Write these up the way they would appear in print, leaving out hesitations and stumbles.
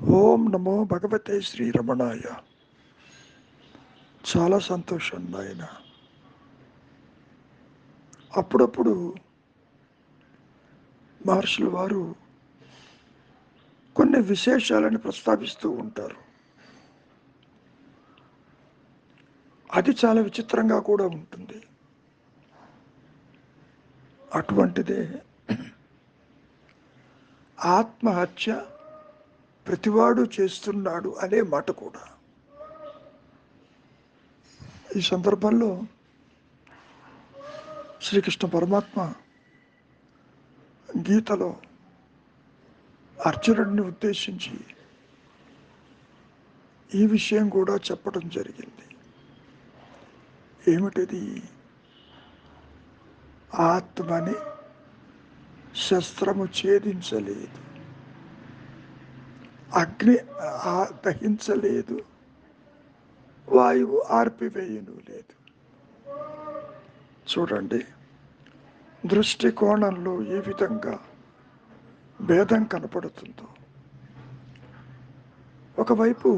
ఓం నమో భగవతే శ్రీరమణాయ. చాలా సంతోషం నాయన. అప్పుడప్పుడు మహర్షుల వారు కొన్ని విశేషాలను ప్రస్తావిస్తూ ఉంటారు. అది చాలా విచిత్రంగా కూడా ఉంటుంది. అటువంటిదే ఆత్మహత్య ప్రతివాడు చేస్తున్నాడు అనే మాట కూడా. ఈ సందర్భంలో శ్రీకృష్ణ పరమాత్మ గీతలో అర్జునుడిని ఉద్దేశించి ఈ విషయం కూడా చెప్పడం జరిగింది. ఏమిటిది? ఆత్మని శస్త్రము ఛేదించలేదు, అగ్ని దహించలేదు, వాయువు ఆర్పివేయను లేదు. చూడండి, దృష్టికోణంలో ఏ విధంగా భేదం కనపడుతుందో. ఒకవైపు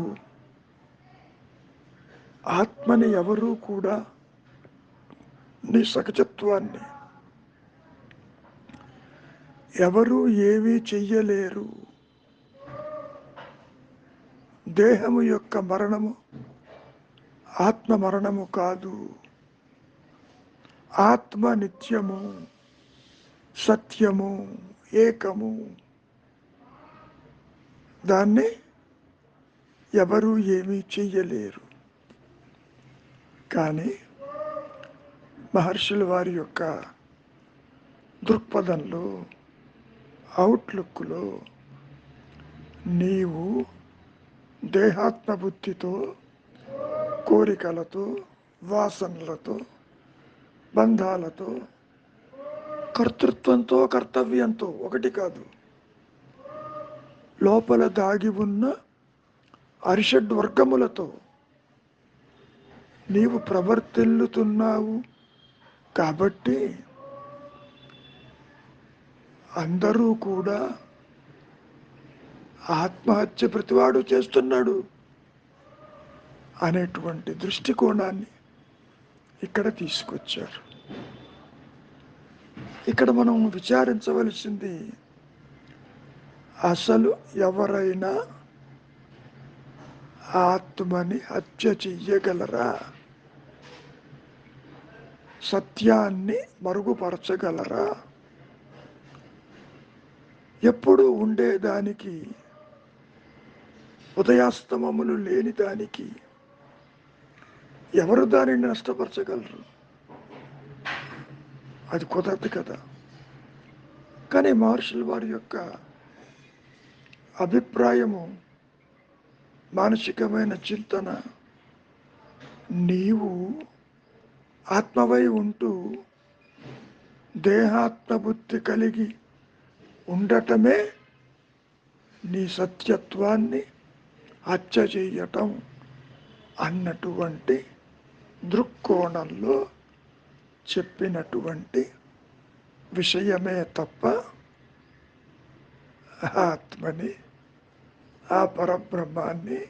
ఆత్మని ఎవరూ కూడా నీ సహజత్వాన్ని ఎవరూ ఏమీ చెయ్యలేరు. దేహము యొక్క మరణము ఆత్మ మరణము కాదు. ఆత్మ నిత్యము, సత్యము, ఏకము. దాన్ని ఎవరూ ఏమీ చెయ్యలేరు. కానీ మహర్షుల వారి యొక్క దృక్పథంలో, అవుట్లుక్లో నీవు దేహాత్మ బుద్ధితో, కోరికలతో, వాసనలతో, బంధాలతో, కర్తృత్వంతో, కర్తవ్యంతో, ఒకటి కాదు, లోపల దాగి ఉన్న అరిషడ్వర్గములతో నీవు ప్రవర్తిల్లుతున్నావు. కాబట్టి అందరూ కూడా ఆత్మహత్య ప్రతివాడు చేస్తున్నాడు అనేటువంటి దృష్టికోణాన్ని ఇక్కడ తీసుకొచ్చారు. ఇక్కడ మనం విచారించవలసింది, అసలు ఎవరైనా ఆత్మని హత్య చెయ్యగలరా? సత్యాన్ని మరుగుపరచగలరా? ఎప్పుడు ఉండేదానికి, ఉదయాస్తమములు లేని దానికి ఎవరు దానిని నష్టపరచగలరు? అది కుదరదు కదా. కానీ మహర్షుల వారి యొక్క అభిప్రాయము, మానసికమైన చింతన, నీవు ఆత్మవై ఉంటూ దేహాత్మబుద్ధి కలిగి ఉండటమే నీ సత్యత్వాన్ని హత్య చేయటం అన్నటువంటి దృక్కోణంలో చెప్పినటువంటి విషయమే తప్ప ఆత్మని, ఆ పరబ్రహ్మాన్ని,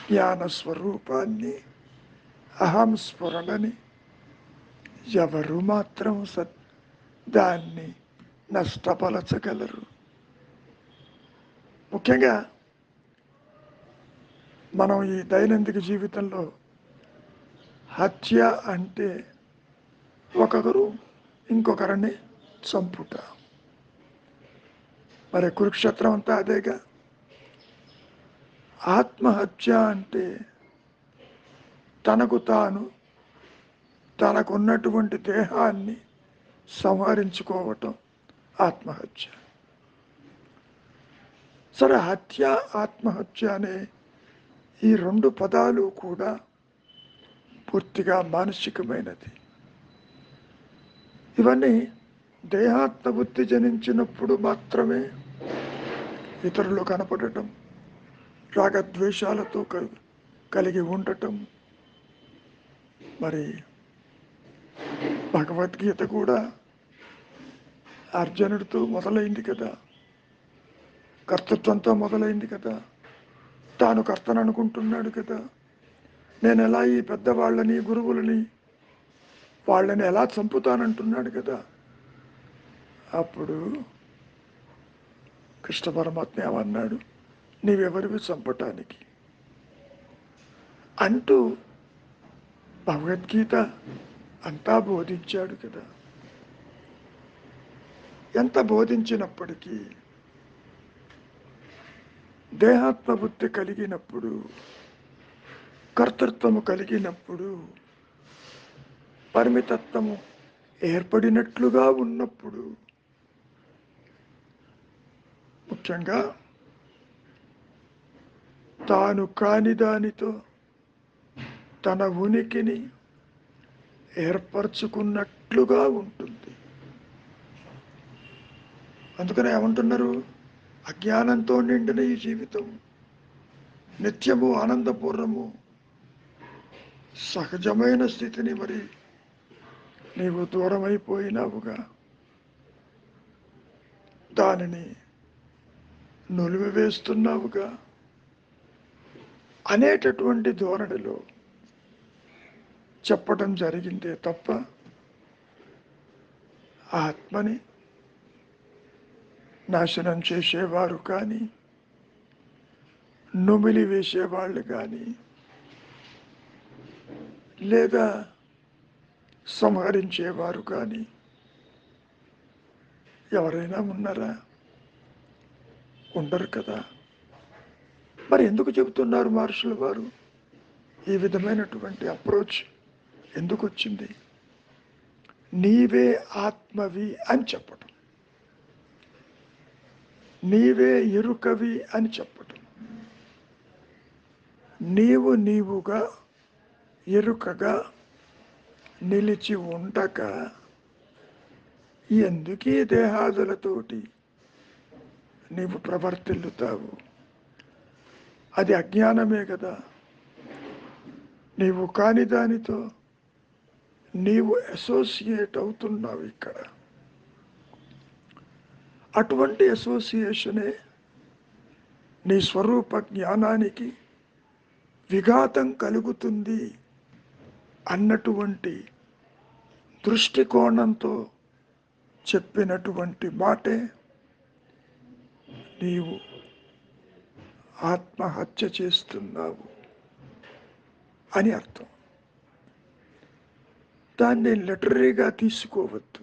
జ్ఞానస్వరూపాన్ని, అహం స్ఫురణని ఎవరు మాత్రం దాన్ని నష్టపరచగలరు? ముఖ్యంగా మనం ఈ దైనందిక జీవితంలో హత్య అంటే ఒకరు ఇంకొకరిని చంపుట. మరి కురుక్షేత్రం అంతా అదేగా. ఆత్మహత్య అంటే తనకు తాను, తనకున్నటువంటి దేహాన్ని సంహరించుకోవటం ఆత్మహత్య. సరే, హత్య, ఆత్మహత్య అనే ఈ రెండు పదాలు కూడా పూర్తిగా మానసికమైనది. ఇవన్నీ దేహాత్మబుద్ధి జనించినప్పుడు మాత్రమే ఇతరులు కనపడటం, రాగద్వేషాలతో కలిగి ఉండటం. మరి భగవద్గీత కూడా అర్జునుడితో మొదలైంది కదా, కర్తృత్వంతో మొదలైంది కదా. తాను కర్తను అనుకుంటున్నాడు కదా. నేను ఎలా ఈ పెద్దవాళ్ళని గురువులని వాళ్ళని ఎలా చంపుతానంటున్నాడు కదా. అప్పుడు కృష్ణ పరమాత్మ ఏమన్నాడు, నీవెవరివి చంపటానికి అంటూ భగవద్గీత అంతా బోధించాడు కదా. ఎంత బోధించినప్పటికీ దేహాత్మ బుద్ధి కలిగినప్పుడు, కర్తృత్వము కలిగినప్పుడు, పరిమితత్వము ఏర్పడినట్లుగా ఉన్నప్పుడు, ముఖ్యంగా తాను కాని దానితో తన ఉనికిని ఏర్పరచుకున్నట్లుగా ఉంటుంది. అందుకనే ఏమంటున్నారు, అజ్ఞానంతో నిండిన ఈ జీవితం నిత్యము ఆనందపూర్ణము సహజమైన స్థితిని మరి నీవు దూరమైపోయినావుగా, దానిని నులివివేస్తున్నావుగా అనేటటువంటి ధోరణిలో చెప్పడం జరిగిందే తప్ప ఆత్మని నాశనం చేసేవారు కానీ, నుమిలి వేసేవాళ్ళు కానీ, లేదా సంహరించేవారు కానీ ఎవరైనా ఉన్నారా? ఉండరు కదా. మరి ఎందుకు చెబుతున్నారు మహర్షుల వారు? ఈ విధమైనటువంటి అప్రోచ్ ఎందుకు వచ్చింది? నీవే ఆత్మవి అని చెప్పటం, నీవే ఎరుకవి అని చెప్పటం, నీవు నీవుగా ఎరుకగా నిలిచి ఉండక ఎందుకీ దేహాదులతోటి నీవు ప్రవర్తిల్లుతావు? అది అజ్ఞానమే కదా. నీవు కాని దానితో నీవు అసోసియేట్ అవుతున్నావు ఇక్కడ. అటువంటి అసోసియేషనే నీ స్వరూప జ్ఞానానికి విఘాతం కలుగుతుంది అన్నటువంటి దృష్టికోణంతో చెప్పినటువంటి మాటే నీవు ఆత్మహత్య చేస్తున్నావు అని అర్థం. దాన్ని లిటరరీగా తీసుకోవద్దు.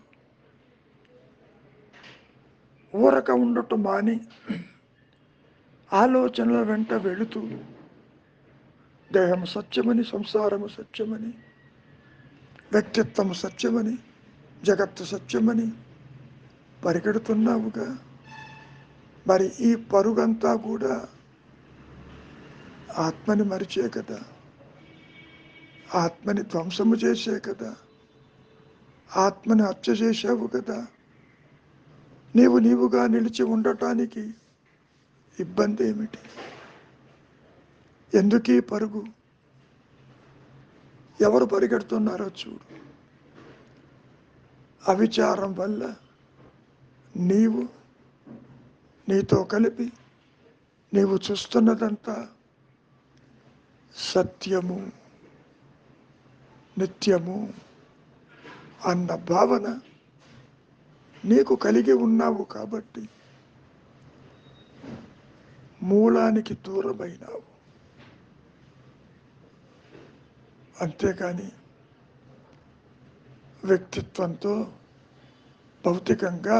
ఊరక ఉండటం మాని ఆలోచనల వెంట వెళుతూ దేహము సత్యమని, సంసారము సత్యమని, వ్యక్తిత్వము సత్యమని, జగత్తు సత్యమని పరిగెడుతున్నావుగా. మరి ఈ పరుగంతా కూడా ఆత్మని మరిచే కదా, ఆత్మని ధ్వంసము చేసే కదా, ఆత్మని హత్య చేశావు కదా. నీవు నీవుగా నిలిచి ఉండటానికి ఇబ్బంది ఏమిటి? ఎందుకీ పరుగు? ఎవరు పరిగెడుతున్నారో చూడు. అవిచారం వల్ల నీవు నీతో కలిపి నీవు చూస్తున్నదంతా సత్యము, నిత్యము అన్న భావన నీకు కలిగి ఉన్నావు కాబట్టి మూలానికి దూరమైనావు. అంతేకాని వ్యక్తిత్వంతో భౌతికంగా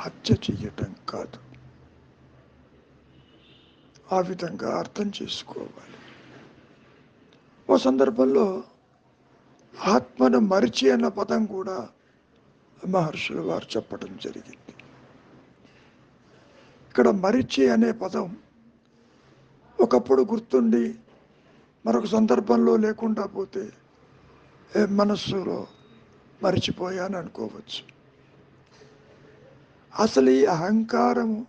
హత్య చెయ్యటం కాదు. ఆ విధంగా అర్థం చేసుకోవాలి. ఓ సందర్భంలో ఆత్మను మరిచి అన్న పదం కూడా మహర్షులు వారు చెప్పడం జరిగింది. ఇక్కడ మరిచి అనే పదం ఒకప్పుడు గుర్తుండి మరొక సందర్భంలో లేకుండా పోతే మనస్సులో మరిచిపోయాను అనుకోవచ్చు. అసలు ఈ అహంకారము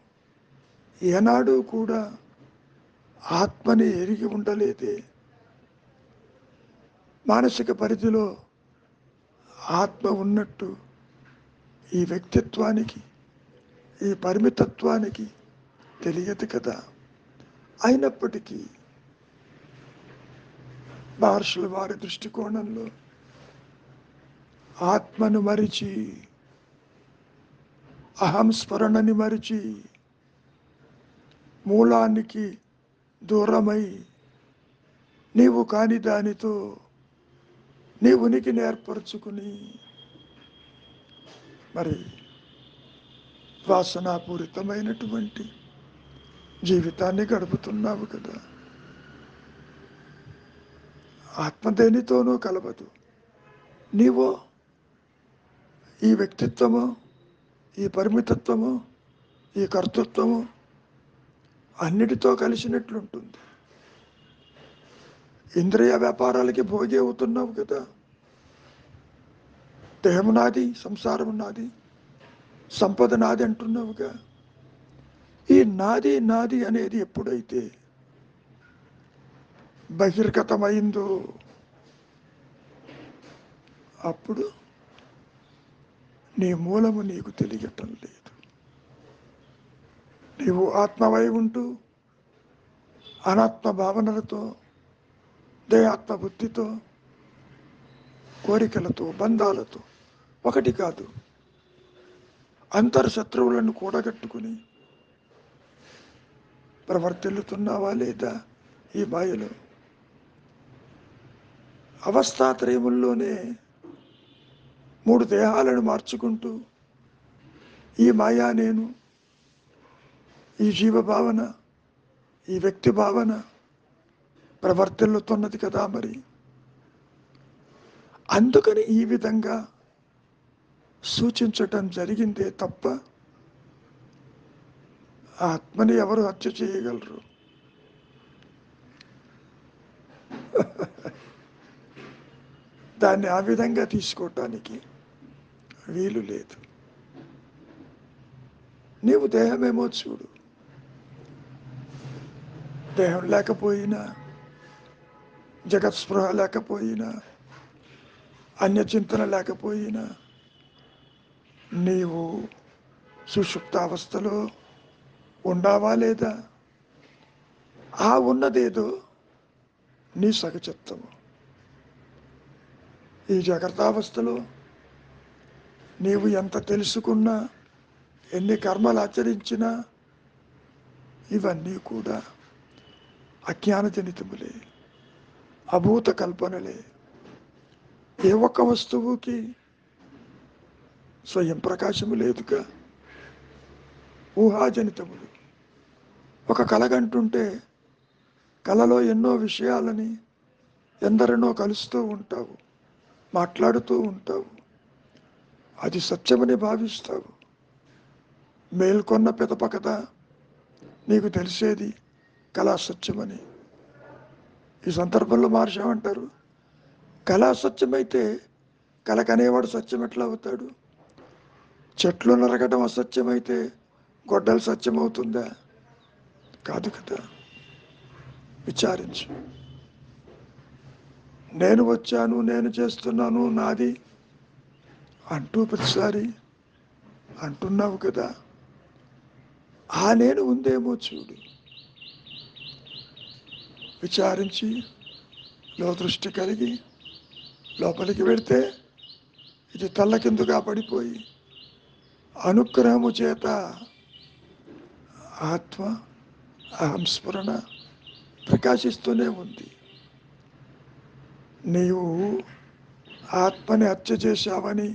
ఏనాడు కూడా ఆత్మని ఎరిగి ఉండలేదే. మానసిక పరిధిలో ఆత్మ ఉన్నట్టు ఈ వ్యక్తిత్వానికి, ఈ పరిమితత్వానికి తెలియదు కదా. అయినప్పటికీ మహర్షుల వారి దృష్టికోణంలో ఆత్మను మరిచి, అహంస్మరణని మరిచి, మూలానికి దూరమై నీవు కాని దానితో నీ ఉనికిని ఏర్పరచుకుని మరి వాసనాపూరితమైనటువంటి జీవితాన్ని గడుపుతున్నావు కదా. ఆత్మ దేనితోనూ కలవదు. నీవో ఈ వ్యక్తిత్వము, ఈ పరిమితత్వము, ఈ కర్తృత్వము అన్నిటితో కలిసినట్లుంటుంది. ఇంద్రియ వ్యాపారాలకి భోగి అవుతున్నావు కదా. దేహం నాది, సంసారం నాది, సంపద నాది అంటున్నావుగా. ఈ నాది నాది అనేది ఎప్పుడైతే బహిర్గతమైందో అప్పుడు నీ మూలము నీకు తెలియటం లేదు. నీవు ఆత్మవై ఉంటూ అనాత్మ భావనలతో, దేహాత్మ బుద్ధితో, కోరికలతో, బంధాలతో ఒకటి కాదు అంతర్శత్రువులను కూడగట్టుకుని ప్రవర్తిల్లుతున్నావా లేదా ఈ మాయలో? అవస్థాత్రయముల్లోనే 3 దేహాలను మార్చుకుంటూ ఈ మాయా నేను, ఈ జీవభావన, ఈ వ్యక్తి భావన ప్రవర్తిల్లుతున్నది కదా. మరి అందుకని ఈ విధంగా సూచించటం జరిగిందే తప్ప ఆత్మని ఎవరు హత్య చేయగలరు? దాన్ని ఆ విధంగా తీసుకోవటానికి వీలు లేదు. నీవు దేహమేమో చూడు, దేహం లేకపోయినా, జగత్స్పృహ లేకపోయినా, అన్యచింతన లేకపోయినా నీవు సుషుప్తావస్థలో ఉండావా లేదా? ఆ ఉన్నదేదో నీ సహజత్వము. ఈ జాగ్రత్తావస్థలో నీవు ఎంత తెలుసుకున్నా, ఎన్ని కర్మలు ఆచరించినా ఇవన్నీ కూడా అజ్ఞానజనితములే, అభూత కల్పనలే. ఏ ఒక్క వస్తువుకి స్వయం ప్రకాశము లేదుగా, ఊహాజనితములు. ఒక కలగంటుంటే కలలో ఎన్నో విషయాలని ఎందరినో కలుస్తూ ఉంటావు, మాట్లాడుతూ ఉంటావు, అది సత్యమని భావిస్తావు. మేల్కొన్న పిదప కదా నీకు తెలిసేది కళా సత్యమని. ఈ సందర్భంలో మహర్షి కళా సత్యమైతే కళ కనేవాడు సత్యం ఎట్లా అవుతాడు? చెట్లు నరకడం అసత్యమైతే గొడ్డలు సత్యమవుతుందా? కాదు కదా. విచారించు. నేను వచ్చాను, నేను చేస్తున్నాను, నాది అంటూ ప్రతిసారి అంటున్నావు కదా. ఆ నేను ఉందేమో చూడు. విచారించి దృష్టి కలిగి లోపలికి వెళితే ఇది తల్లకిందుగా పడిపోయి అనుగ్రహము చేత ఆత్మ అహంస్మరణ ప్రకాశిస్తూనే ఉంది. నీవు ఆత్మని హత్య చేశావని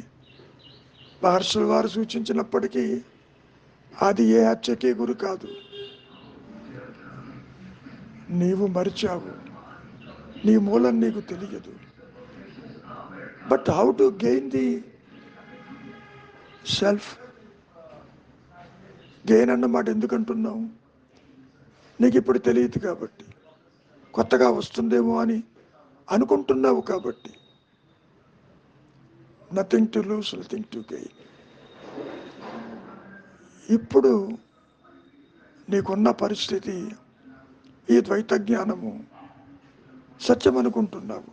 మహర్షుల వారు సూచించినప్పటికీ అది ఏ హత్యకి గురి కాదు. నీవు మరిచావు, నీ మూలం నీకు తెలియదు. But how to gain the self? Gain అన్నమాట ఎందుకంటున్నావు? నీకు ఇప్పుడు తెలియదు కాబట్టి, కొత్తగా వస్తుందేమో అని అనుకుంటున్నావు కాబట్టి. Nothing to loose, nothing to gain. ఇప్పుడు నీకున్న పరిస్థితి ఈ ద్వైత జ్ఞానము సత్యం అనుకుంటున్నావు.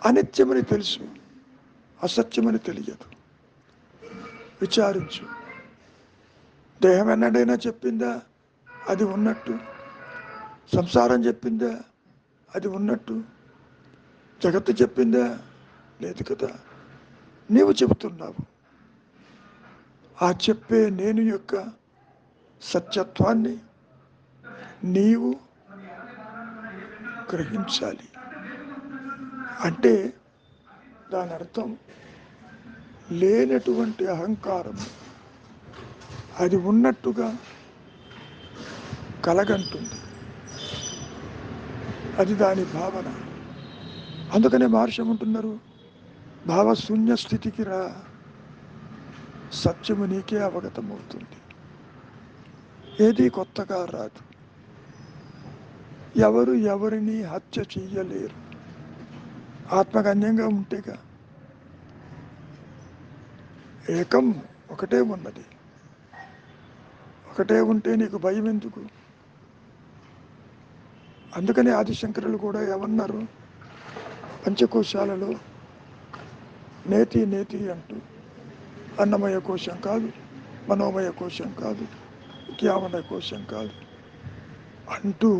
అనిత్యమని తెలుసు, అసత్యమని తెలియదు. విచారించు. దేహం ఎన్నడైనా చెప్పిందా అది ఉన్నట్టు, సంసారం చెప్పిందా అది ఉన్నట్టు, జగత్తు చెప్పిందా లేదు కదా. నీవు చెబుతున్నావు. ఆ చెప్పే నేను యొక్క సత్యత్వాన్ని నీవు గ్రహించాలి. అంటే దాని అర్థం లేనటువంటి అహంకారం అది ఉన్నట్టుగా కలగంటుంది. అది దాని భావన. అందుకనే మహర్షి ఉంటున్నారు, భావశూన్య స్థితికి రా, సత్యము నీకే అవగతమవుతుంది. ఏది కొత్తగా రాదు. ఎవరు ఎవరిని హత్య చెయ్యలేరు. ఆత్మగన్యంగా ఉంటేగా. ఏకం ఒకటే ఉన్నది. ఒకటే ఉంటే నీకు భయం ఎందుకు? అందుకని ఆదిశంకరులు కూడా ఏమన్నారు, పంచకోశాలలో నేతి నేతి అంటూ, అన్నమయ కోశం కాదు, మనోమయ కోశం కాదు, జ్ఞానమయ కోశం కాదు అంటూ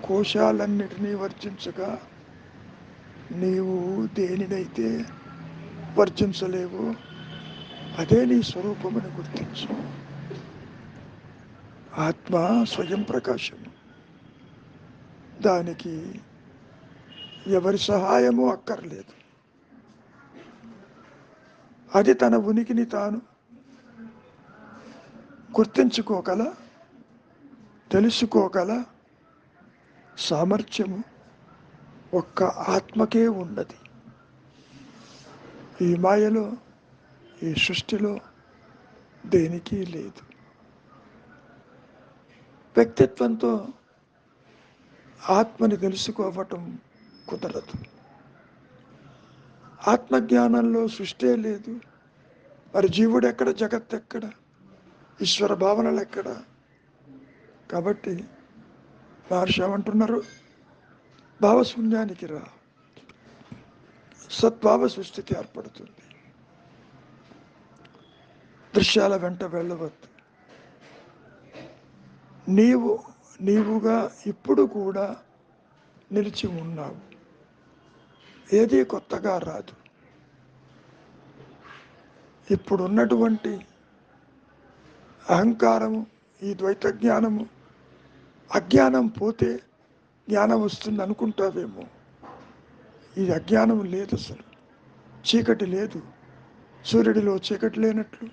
కోశాలన్నిటినీ వర్జించగా నీవు దేనినైతే వర్జించలేవు అదే నీ స్వరూపమని గుర్తించు. ఆత్మ స్వయం ప్రకాశము. దానికి ఎవరి సహాయము అక్కర్లేదు. అది తన ఉనికిని తాను గుర్తించుకోగల, తెలుసుకోగల సామర్థ్యము ఒక్క ఆత్మకే ఉన్నది. ఈ మాయలో, ఈ సృష్టిలో దేనికి లేదు. వ్యక్తిత్వంతో ఆత్మని తెలుసుకోవటం కుదరదు. ఆత్మజ్ఞానంలో సృష్టి లేదు. మరి జీవుడు ఎక్కడ, జగత్ ఎక్కడ, ఈశ్వర భావనలు ఎక్కడ? కాబట్టి మహర్షి ఏమంటున్నారు, భావశూన్యానికి రా, సద్భావ సుస్థితి ఏర్పడుతుంది. దృశ్యాల వెంట వెళ్ళవద్దు. నీవుగా ఇప్పుడు కూడా నిలిచి ఉన్నావు. ఏది కొత్తగా రాదు. ఇప్పుడున్నటువంటి అహంకారము, ఈ ద్వైత జ్ఞానము, అజ్ఞానం పోతే జ్ఞానం వస్తుంది అనుకుంటావేమో. ఈ అజ్ఞానం లేదు, అసలు చీకటి లేదు. సూర్యుడిలో చీకటి లేనట్లు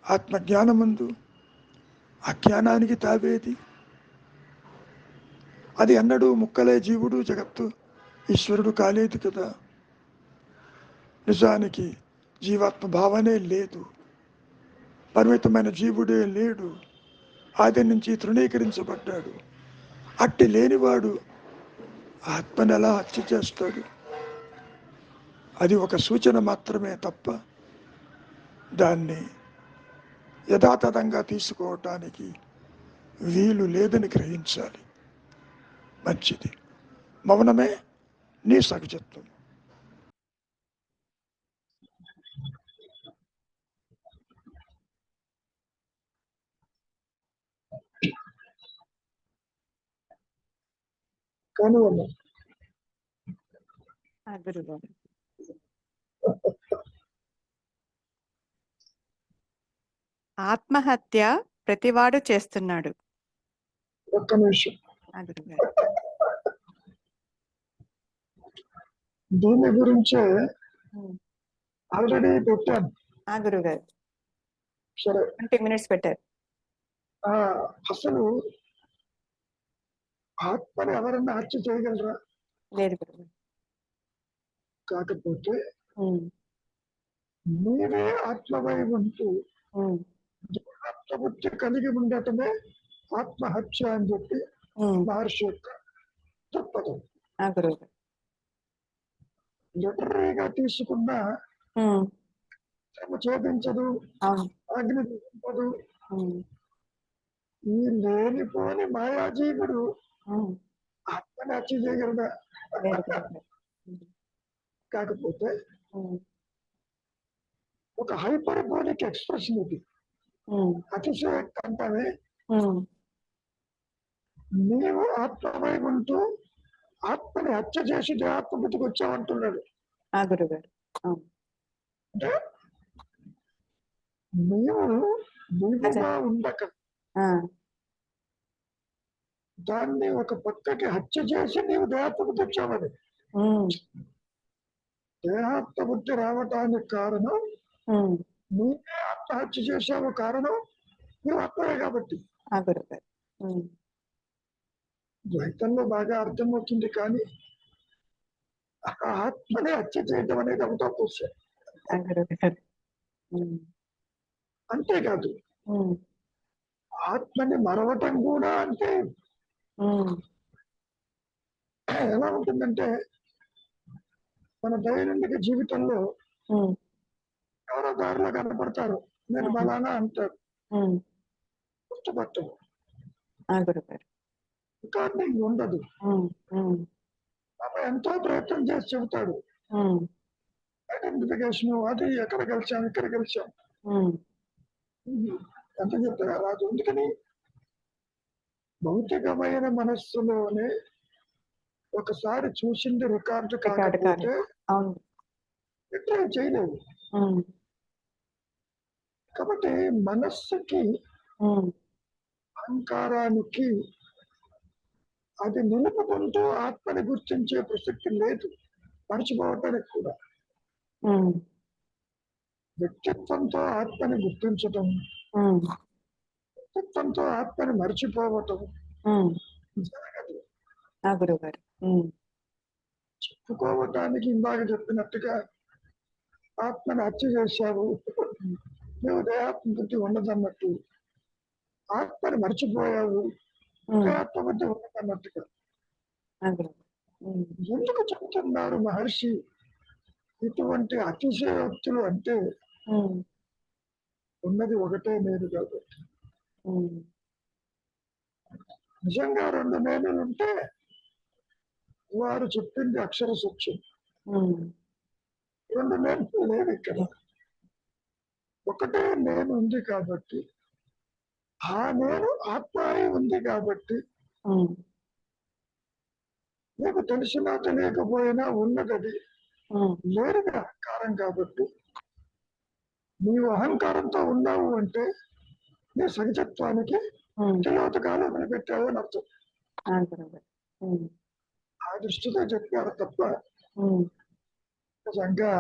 ఆత్మజ్ఞానమందు అజ్ఞానానికి తావేది. అది అన్నడు ముక్కలే జీవుడు, జగత్తు ఈశ్వరుడు కాలేదు కదా. నిజానికి జీవాత్మ భావనే లేదు. పరిమితమైన జీవుడే లేడు. ఆది నుంచి తృణీకరించబడ్డాడు. అట్టి లేనివాడు ఆత్మను ఎలా హత్య చేస్తాడు? అది ఒక సూచన మాత్రమే తప్ప దాన్ని యథాతథంగా తీసుకోవటానికి వీలు లేదని గ్రహించాలి. మంచిది. మౌనమే నీ సహజత్వం. ఆత్మహత్య ప్రతివాడు చేస్తున్నాడు. ఒక్క నిమిషం. దీని గురించే ఆల్రెడీ పెట్టాను. గురుగారు సరే, 20 minutes పెట్టారు. అసలు ఆత్మని ఎవరన్నా హత్య చేయగలరా? లేదు గురుగారు. కాకపోతే నీవే ఆత్మవై ఉంటూ ఆత్మహత్య కలిగి ఉండటమే ఆత్మహత్య అని చెప్పి మహర్షి యొక్క తప్పదు. లిటరీగా తీసుకున్న ఛేదించదు, అగ్ని దింపదు. ఈ లేనిపోని మాయాజీవుడు ఆత్మని హత్య చేయగలడా? కాకపోతే ఒక హైపర్బోలిక్ ఎక్స్ప్రెషన్ ఇది. అతిశయోక్తి అంటానే నీవు ఆత్మమై ఉంటూ ఆత్మని హత్య చేసి దేహాత్మబుద్ధికి వచ్చావంటున్నాడు. ఆ గురుగారు. అవును. అంటే నీవు నీవుగా ఉండక ఆ, దాన్ని ఒక పక్కకి హత్య చేసి నీవు దేహాత్మబుద్ధి వచ్చావని. ఉమ్, దేహాత్మబుద్ధి రావటానికి కారణం ఉమ్, నీవే ఆత్మహత్య చేసావు. కారణం నువ్వు ఆత్మవే కాబట్టి. ఆ గురుగారు. ఉమ్, ద్వైతంలో బాగా అర్థమవుతుంది, కానీ ఆ ఆత్మని హత్య చేయడం అనేది అవుతా పోసే. ఆ గురుగారు. ఉమ్, అంతేకాదు ఉమ్, ఆత్మని మరవటం కూడా అంటే ఉమ్, ఎలా ఉంటుందంటే, మన దైనందిక జీవితంలో ఉమ్, ఎవరో దారిలో కనపడతారు, నేను ఉమ్, బలానా అంటారు, ఉమ్, గుర్తుపట్టవు. ఆ గురుగారు. కానీ ఉండదు. ఉమ్, ఉమ్, ఆమె ఎంతో ప్రయత్నం చేసి చెబుతాడు, ఉమ్, ఐడెంటిఫికేషన్ అది ఎక్కడ కలిసాం ఇక్కడ కలిసాం ఉమ్, ఎంత చెప్తారు రాదు. ఎందుకని భౌతికమైన మనస్సులోనే ఒకసారి చూసింది రికార్డు రికార్డు కాదు. కాకపోతే అవును. రిట్రైవ్ చేయలేవు. ఉమ్, కాబట్టి మనస్సుకి ఉమ్, అహంకారానికి అది నిలుపుకుంటూ ఆత్మని గుర్తించే ప్రసక్తి లేదు, మర్చిపోవటానికి కూడా. ఉమ్, వ్యక్తిత్వంతో ఆత్మని గుర్తించటం, ఉమ్, వ్యక్తిత్వంతో ఆత్మని మర్చిపోవటం ఉమ్, జరగదు. ఆ గురుగారు. ఉమ్, చెప్పుకోవటానికి ఇందాక చెప్పినట్టుగా ఆత్మని హత్య చేశావు, నువ్వు దేహాత్మ బుద్ధి ఉండదన్నట్టు, ఆత్మని మర్చిపోయావు, ఉమ్, దేహాత్మ బుద్ధి ఉండదన్నట్టుగా. ఆ గురుగారు. ఉమ్, ఎందుకు చెబుతున్నారు మహర్షి ఇటువంటి అతిశయోక్తులు అంటే, ఉమ్, ఉన్నది ఒకటే నేను కాబట్టి. ఉమ్, నిజంగా రెండు నేనులు ఉంటే వారు చెప్పింది అక్షర సత్యం. ఉమ్, రెండు నేను లేవు ఇక్కడ, ఒకటే నేను ఉంది కాబట్టి, ఆ నేను ఆత్మ అయి ఉంది కాబట్టి, ఉమ్, నీకు తెలిసినా తెలియకపోయినా ఉన్నది ఉమ్, లేనిది అహంకారం కాబట్టి, నీవు అహంకారంతో ఉన్నావు అంటే నీ సహజత్వానికి ఉమ్, తెలియతకాలు వదిలిపెట్టావు అని అర్థం. ఆ గురుగారు. ఉమ్, ఆ దృష్టితో చెప్పారు తప్ప ఉమ్, నిజంగా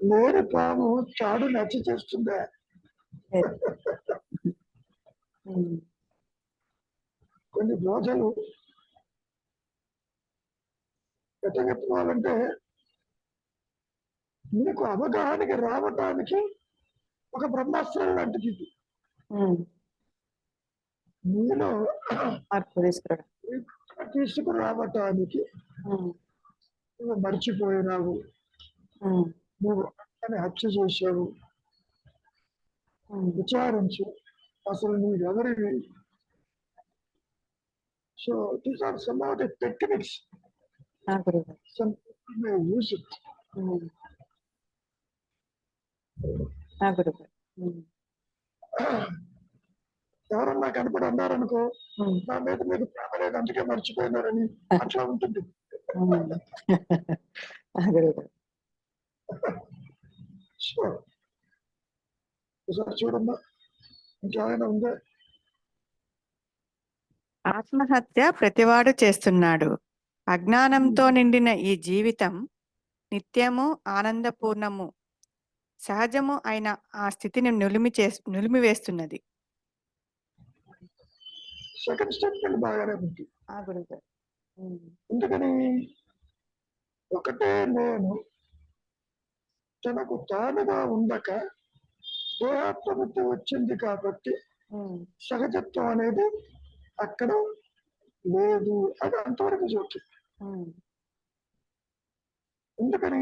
లేని పాము చాడు నచ్చి చేస్తుందా? లేదు. ఉమ్, కొన్ని బోధలు ఎట్లా చెప్పుకోవాలంటే, నీకు అవగాహనకి రావటానికి ఒక బ్రహ్మాస్త్రం లాంటిది ఇది. ఉమ్, నీలో మార్పు తీసుకురావడం. తీసుకురావటానికి ఉమ్, నువ్వు మర్చిపోయినావు, ఉమ్, నువ్వు అని హత్య చేశావు, ఉమ్, విచారించు అసలు నీవెవరివి. So these are some of the techniques, ఆ గురుగారు. some people may use it. ఉమ్, ఆ గురుగారు. ఉమ్, ఎవరన్నా కనపడి అన్నారనుకో, ఉమ్, నా మీద మీకు ప్రేమ లేదు అందుకే మర్చిపోయినారని, అట్లా ఉంటుంది. ఉమ్, ఆ గురుగారు. సో ఒకసారి చూడమ్మా, ఇంకేమైనా ఉందా? ఆత్మహత్య ప్రతివాడు చేస్తున్నాడు. అజ్ఞానంతో నిండిన ఈ జీవితం నిత్యము ఆనందపూర్ణము సహజము అయిన ఆ స్థితిని నులిమివేస్తున్నది. సెకండ్ స్టేట్మెంట్ బాగానే ఉంది. ఆ గురుగారు. ఉమ్, ఎందుకని ఒకటే నేను తనకు తానుగా ఉండక దేహాత్మబుద్ధి వచ్చింది కాబట్టి ఉమ్, సహజత్వం అనేది అక్కడ లేదు. అది అంతవరకు చూస్తుంది. ఉమ్, ఎందుకని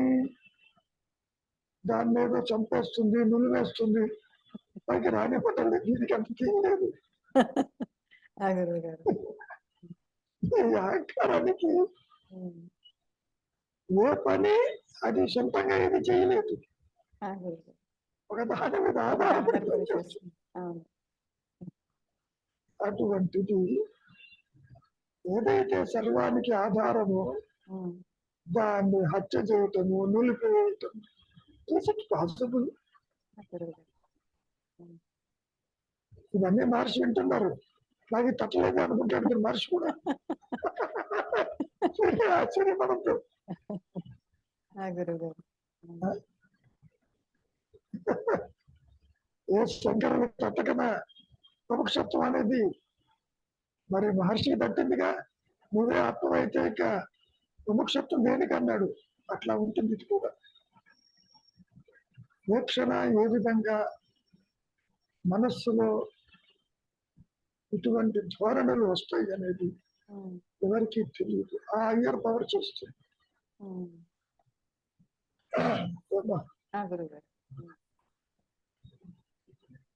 దాన్ని ఏదో చంపేస్తుంది, నులివేస్తుంది, పైకి రానివ్వటం లేదు, దీనికి అంత తీయలేదు. ఆ గురుగారు. ఈ అహంకారానికి ఉమ్, ఏ పని అది సొంతంగా ఏది చేయలేదు, ఆ గురుగారు. ఒక దాని మీద ఒక ఆధారపడి ఆధారపడి పనిచేస్తుంది. చేస్తుంది. అవును. అటువంటిది ఏదైతే సర్వానికి ఆధారమో ఉమ్, దాన్ని హత్య చేయటము, నిలిపివేయటం, ఇస్ ఇట్ పాసిబుల్? ఆ గురువుగారు. ఉమ్, ఇవన్నీ మహర్షి వింటున్నారు. నాకు తట్టలేదు అనుకుంటాడు మీరు మహర్షి కూడా. ఆశ్చర్యపడద్దు. ఆ గురువుగారు. ఉమ్, ఏ శంకరులు తట్టకనా మోక్షత్వం అనేది మరి మహర్షి తట్టిందిగా. నువ్వే ఆత్మవైతే ఇక విముక్షత్వం దేనికి అన్నాడు. అట్లా ఉంటుంది ఇది కూడా. ఏ క్షణ ఏ విధంగా మనస్సులో ఇటువంటి ధోరణులు వస్తాయి అనేది ఉమ్, ఎవరికి తెలియదు. ఆ హయ్యర్ పవర్ చేస్తుంది. ఉమ్, ఏమ్మా? ఆ గురువుగారు. ఉమ్,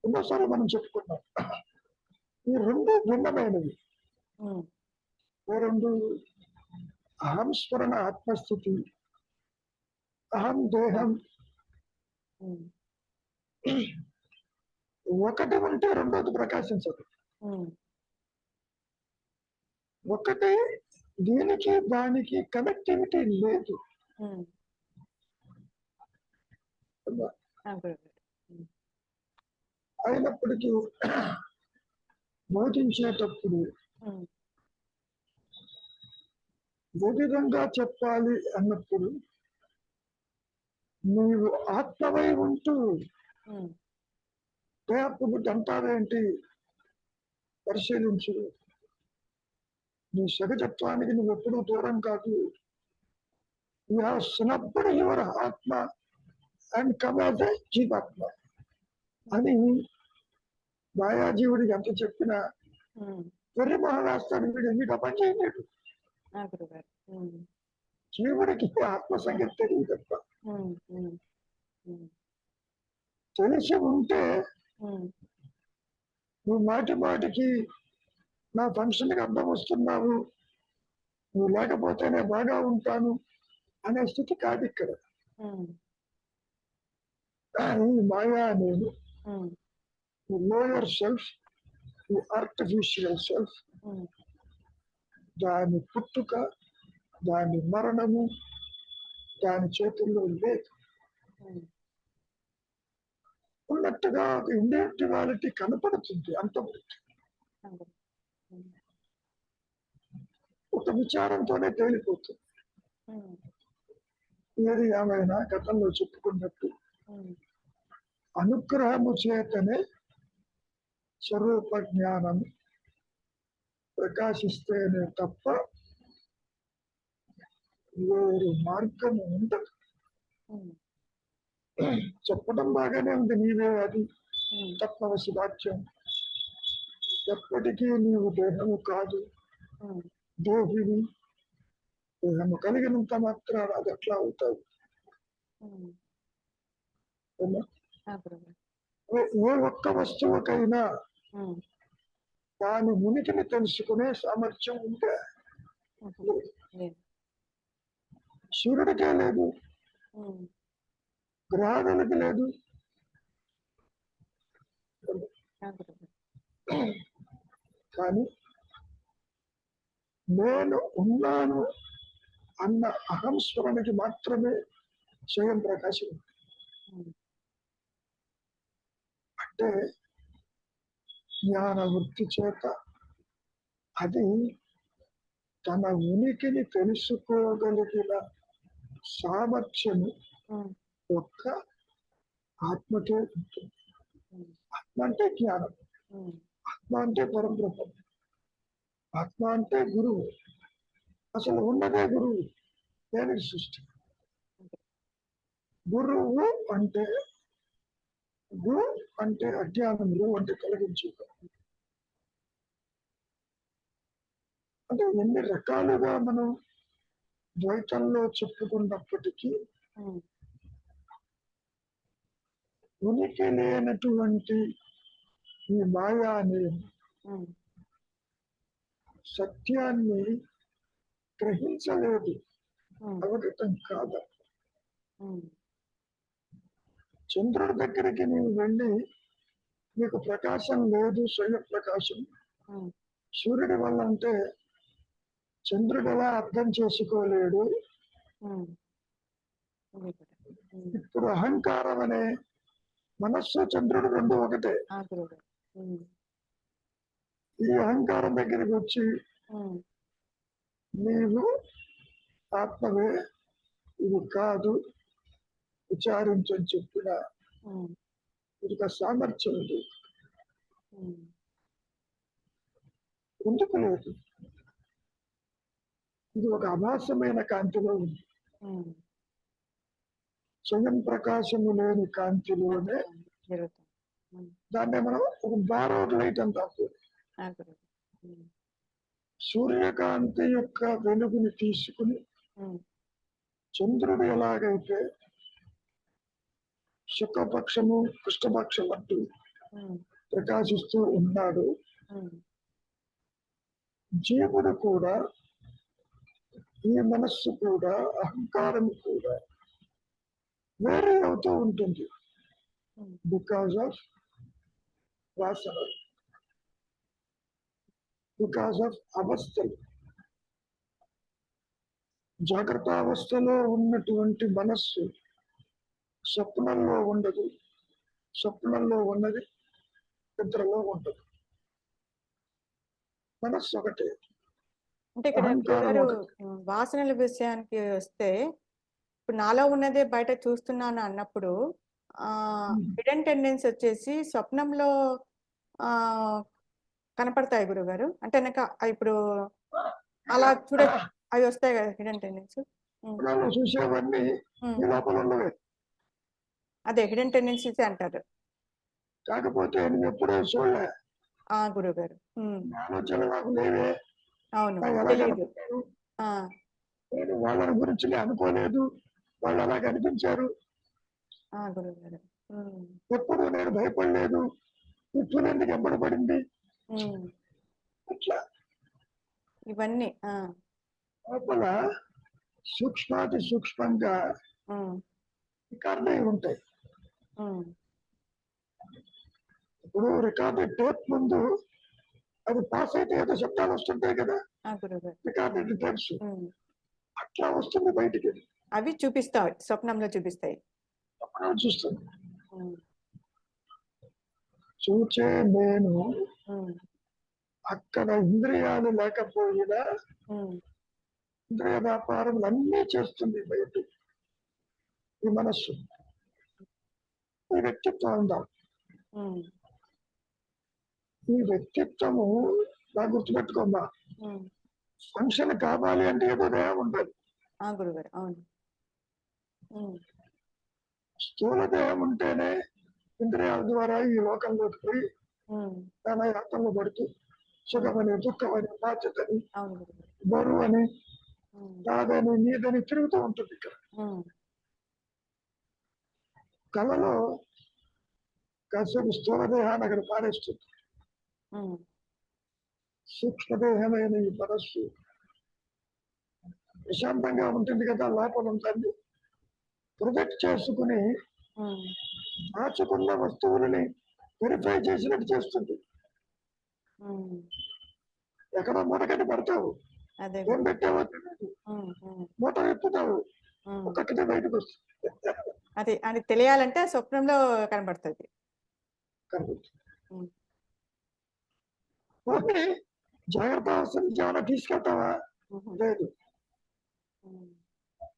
ఎన్నోసారి మనం చెప్పుకున్నాం, ఈ రెండు భిన్నమైనవి. ఉమ్, ఈ రెండు అహం స్మరణ ఆత్మస్థితి, అహం దేహం. ఉమ్, ఒకటి ఉంటే రెండోది ప్రకాశించదు. ఉమ్, ఒకటి దీనికి దానికి కనెక్టివిటీ లేదు. ఉమ్, ఆ గురువుగారు. ఉమ్, అయినప్పటికీ బోధించేటప్పుడు ఉమ్, ఏ విధంగా చెప్పాలి అన్నప్పుడు నీవు ఆత్మవై ఉంటూ ఉమ్, దేహపు అంటారేంటి పరిశీలించు. నీ సహజత్వానికి నువ్వు ఎప్పుడూ దూరం కాదు. యూ హ్యావ్ స్నబ్బడ్ యువర్ ఆత్మ అండ్ కమ్ యాజ్ ఎ జీవాత్మ అని మాయాజీవుడికి ఎంత చెప్పినా ఉమ్, వెర్రి మహారాష్ట్రాన్ని వీడు ఎందుకు పని చేయలేడు. ఆ గురువుగారు. ఉమ్, జీవుడికి ఆత్మ సంగతి తెలియదు తప్ప. ఉమ్, ఉమ్, ఉమ్, తెలిసి ఉంటే ఉమ్, నువ్వు మాటి మాటికి నా ఫంక్షన్కి అర్థం వస్తున్నావు, నువ్వు లేకపోతేనే బాగా ఉంటాను అనే స్థితి కాదు ఇక్కడ. ఉమ్, ఈ మాయా నేను, ఉమ్, ఈ లోయర్ సెల్ఫ్, ఈ ఆర్టిఫిషియల్ సెల్ఫ్, ఉమ్, దాని పుట్టుక, దాని మరణము దాని చేతుల్లో లేదు. ఉమ్, ఉన్నట్టుగా ఒక ఇండివిజువాలిటీ కనపడుతుంది అంతవరకు. ఆ గురువు. ఉమ్, ఒక విచారంతోనే తేలిపోతుంది. ఉమ్, ఏది ఏమైనా గతంలో చెప్పుకున్నట్టు ఉమ్, అనుగ్రహము చేతనే స్వరూప జ్ఞానం ప్రకాశిస్తేనే తప్ప వేరు మార్గము ఉండదు. ఉమ్, చెప్పడం బాగానే ఉంది, నీవే అది ఉమ్, తత్వవసి వాక్యం. ఎప్పటికీ నీవు దేహము కాదు, ఉమ్, దేహిని. దేహము కలిగినంత మాత్రాన అది ఎట్లా అవుతావు? ఉమ్, ఏమో? ఆ గురువుగారు. ఏ ఒక్క వస్తువుకైనా ఉమ్, దాని ఉనికిని తెలుసుకునే సామర్థ్యం ఉంటే ఉహు, లేదు. లేదు. సూర్యుడికే లేదు, ఉమ్, గ్రహాలకు లేదు. ఆ గురువుగారు. కానీ నేను ఉన్నాను అన్న అహంస్మరణకి మాత్రమే స్వయం ప్రకాశం ఉంది. ఉమ్, అంటే జ్ఞాన వృత్తి చేత అది తన ఉనికిని తెలుసుకోగలిగిన సామర్థ్యము ఉమ్, ఒక్క ఆత్మకే ఉంటుంది. ఉమ్, ఆత్మ అంటే జ్ఞానం, ఉమ్, ఆత్మ అంటే పరబ్రహ్మం, ఆత్మ అంటే గురువు. అసలు ఉన్నదే గురువు, దేనికి సృష్టి. గురువు అంటే గు అంటే అజ్ఞానం, రు అంటే తొలగించు. అంటే ఎన్ని రకాలుగా మనం ద్వైతంలో చెప్పుకున్నప్పటికీ ఉమ్, ఉనికి లేనటువంటి ఈ మాయా అనే ఉమ్, సత్యాన్ని గ్రహించలేదు, ఉమ్, అవగతం కాదు. ఉమ్, చంద్రుడి దగ్గరికి నీవు వెళ్ళి నీకు ప్రకాశం లేదు, స్వయం ప్రకాశం ఉమ్, సూర్యుడి వల్ల అంటే చంద్రుడు ఎలా అర్థం చేసుకోలేడు. ఉమ్, గురుగారు. ఉమ్, ఇప్పుడు అహంకారం అనే మనస్సు చంద్రుడు రెండు ఒకటే. ఆ గురుగారు. ఉమ్, ఈ అహంకారం దగ్గరికి వచ్చి ఉమ్, నీవు ఆత్మవే, ఇది కాదు విచారించని చెప్పిన ఉమ్, ఇది ఒక సామర్థ్యం ఉంది. ఉమ్, ఎందుకు లేదు? ఇది ఒక అభాసమైన కాంతిలో ఉంది. ఉమ్, స్వయం ప్రకాశము లేని కాంతిలోనే జరుగుతుంది. ఉమ్, దాన్ని మనం ఒక బారోడ్ లైట్ అంటాం. ఆ గురుగారు. ఉమ్, సూర్యకాంతి యొక్క వెలుగుని తీసుకుని ఉమ్, చంద్రుడు ఎలాగైతే శుక్లపక్షము కృష్ణపక్షం అంటూ ఉమ్, ప్రకాశిస్తూ ఉన్నాడు, ఉమ్, జీవుడు కూడా, ఈ మనస్సు కూడా, అహంకారం కూడా వేరే అవుతూ ఉంటుంది. ఉమ్, బికాస్ ఆఫ్ వాసన, బికాస్ ఆఫ్ అవస్థలు. జాగ్రత్త అవస్థలో ఉన్నటువంటి మనస్సు స్వప్నంలో ఉండదు, స్వప్నంలో ఉన్నది నిద్రలో ఉండదు. మనస్సు ఒకటే, అంటే ఇక్కడ అహంకారం గురుగారు ఒకటి. వాసనల విషయానికి వస్తే ఇప్పుడు నాలో ఉన్నదే బయట చూస్తున్నాను అన్నప్పుడు హిడెన్ టెండెన్సీ వచ్చేసి స్వప్నంలో ఆ కనపడతాయి గురుగారు. అంటే నాకు ఇప్పుడు అలా అవి వస్తాయి కదా హిడెన్ టెండెన్సీ. స్వప్నంలో చూసేవన్నీ ఈ లోపల ఉన్నవే. అదే హిడెన్ టెండెన్సీస్ అంటారు. కాకపోతే నువ్వు ఎప్పుడూ చూడలే. ఆ గురుగారు. ఆలోచనలు నాకు లేవే, అవును, నాకు ఎలా తెలీదు. కనిపించారు, ఆ నేను వాళ్ళ గురించి నేను అనుకోలేదు, వాళ్ళు ఎలా కనిపించారు. ఆ గురుగారు. ఎప్పుడు నేను భయపడలేదు, ఇప్పుడు ఎందుకు ఎబ్బడపడింది అట్లా. ఇవన్నీ లోపల సూక్ష్మాతి సూక్ష్మంగా రికార్డ్ అయి ఉంటాయి. ఇప్పుడు రికార్డెడ్ టేప్ ముందు అది పాస్ అయితే ఏదో శబ్దాలు వస్తుంటాయి కదా, రికార్డెడ్ టేప్స్ అట్లా వస్తుంది బయటికి. అవి చూపిస్తాయి, స్వప్నంలో చూపిస్తాయి. స్వప్నం చూస్తుంది. చూచే నేను అక్కడ ఇంద్రియాలు లేకపోయినా ఇంద్రియ వ్యాపారములు అన్నీ చేస్తుంది బయట. ఈ మనస్సు, ఈ వ్యక్తిత్వం ఉందాం. ఈ వ్యక్తిత్వము బాగా గుర్తుపెట్టుకోమ్మా, ఫంక్షన్ కావాలి అంటే ఏదో దేహం ఉండాలి. గురుగారు. అవును. స్థూల దేహం ఉంటేనే ఇంద్రియాల ద్వారా ఈ లోకంలోకి పోయి నానా యాత్రలు పడుతూ సుఖమని, దుఃఖమని, బాధ్యతని, బరువు అని, నాదని, నీదని తిరుగుతూ ఉంటుంది. ఇక్కడ కళలో కాసేపు స్థూల దేహాన్ని అక్కడ పారేస్తుంది. సూక్ష్మదేహమైన ఈ మనస్సు ప్రశాంతంగా ఉంటుంది కదా, లోపల ఉంటుంది. ప్రొజెక్ట్ చేసుకుని దాచుకున్న వస్తువులని వెరిఫై చేసినట్టు చేస్తుంది. ఎక్కడో మూటకట్టి పడతావు, ఏం పెట్టావో తెలియదు, మూట విప్పుతావు, ఒక్కొక్కటి బయటకు వస్తుంది. అది అని తెలియాలంటే స్వప్నంలో కనబడుతుంది. ఓకే, జాగ్రత్త అవసరం ఏమైనా తీసుకెళ్తావా? లేదు.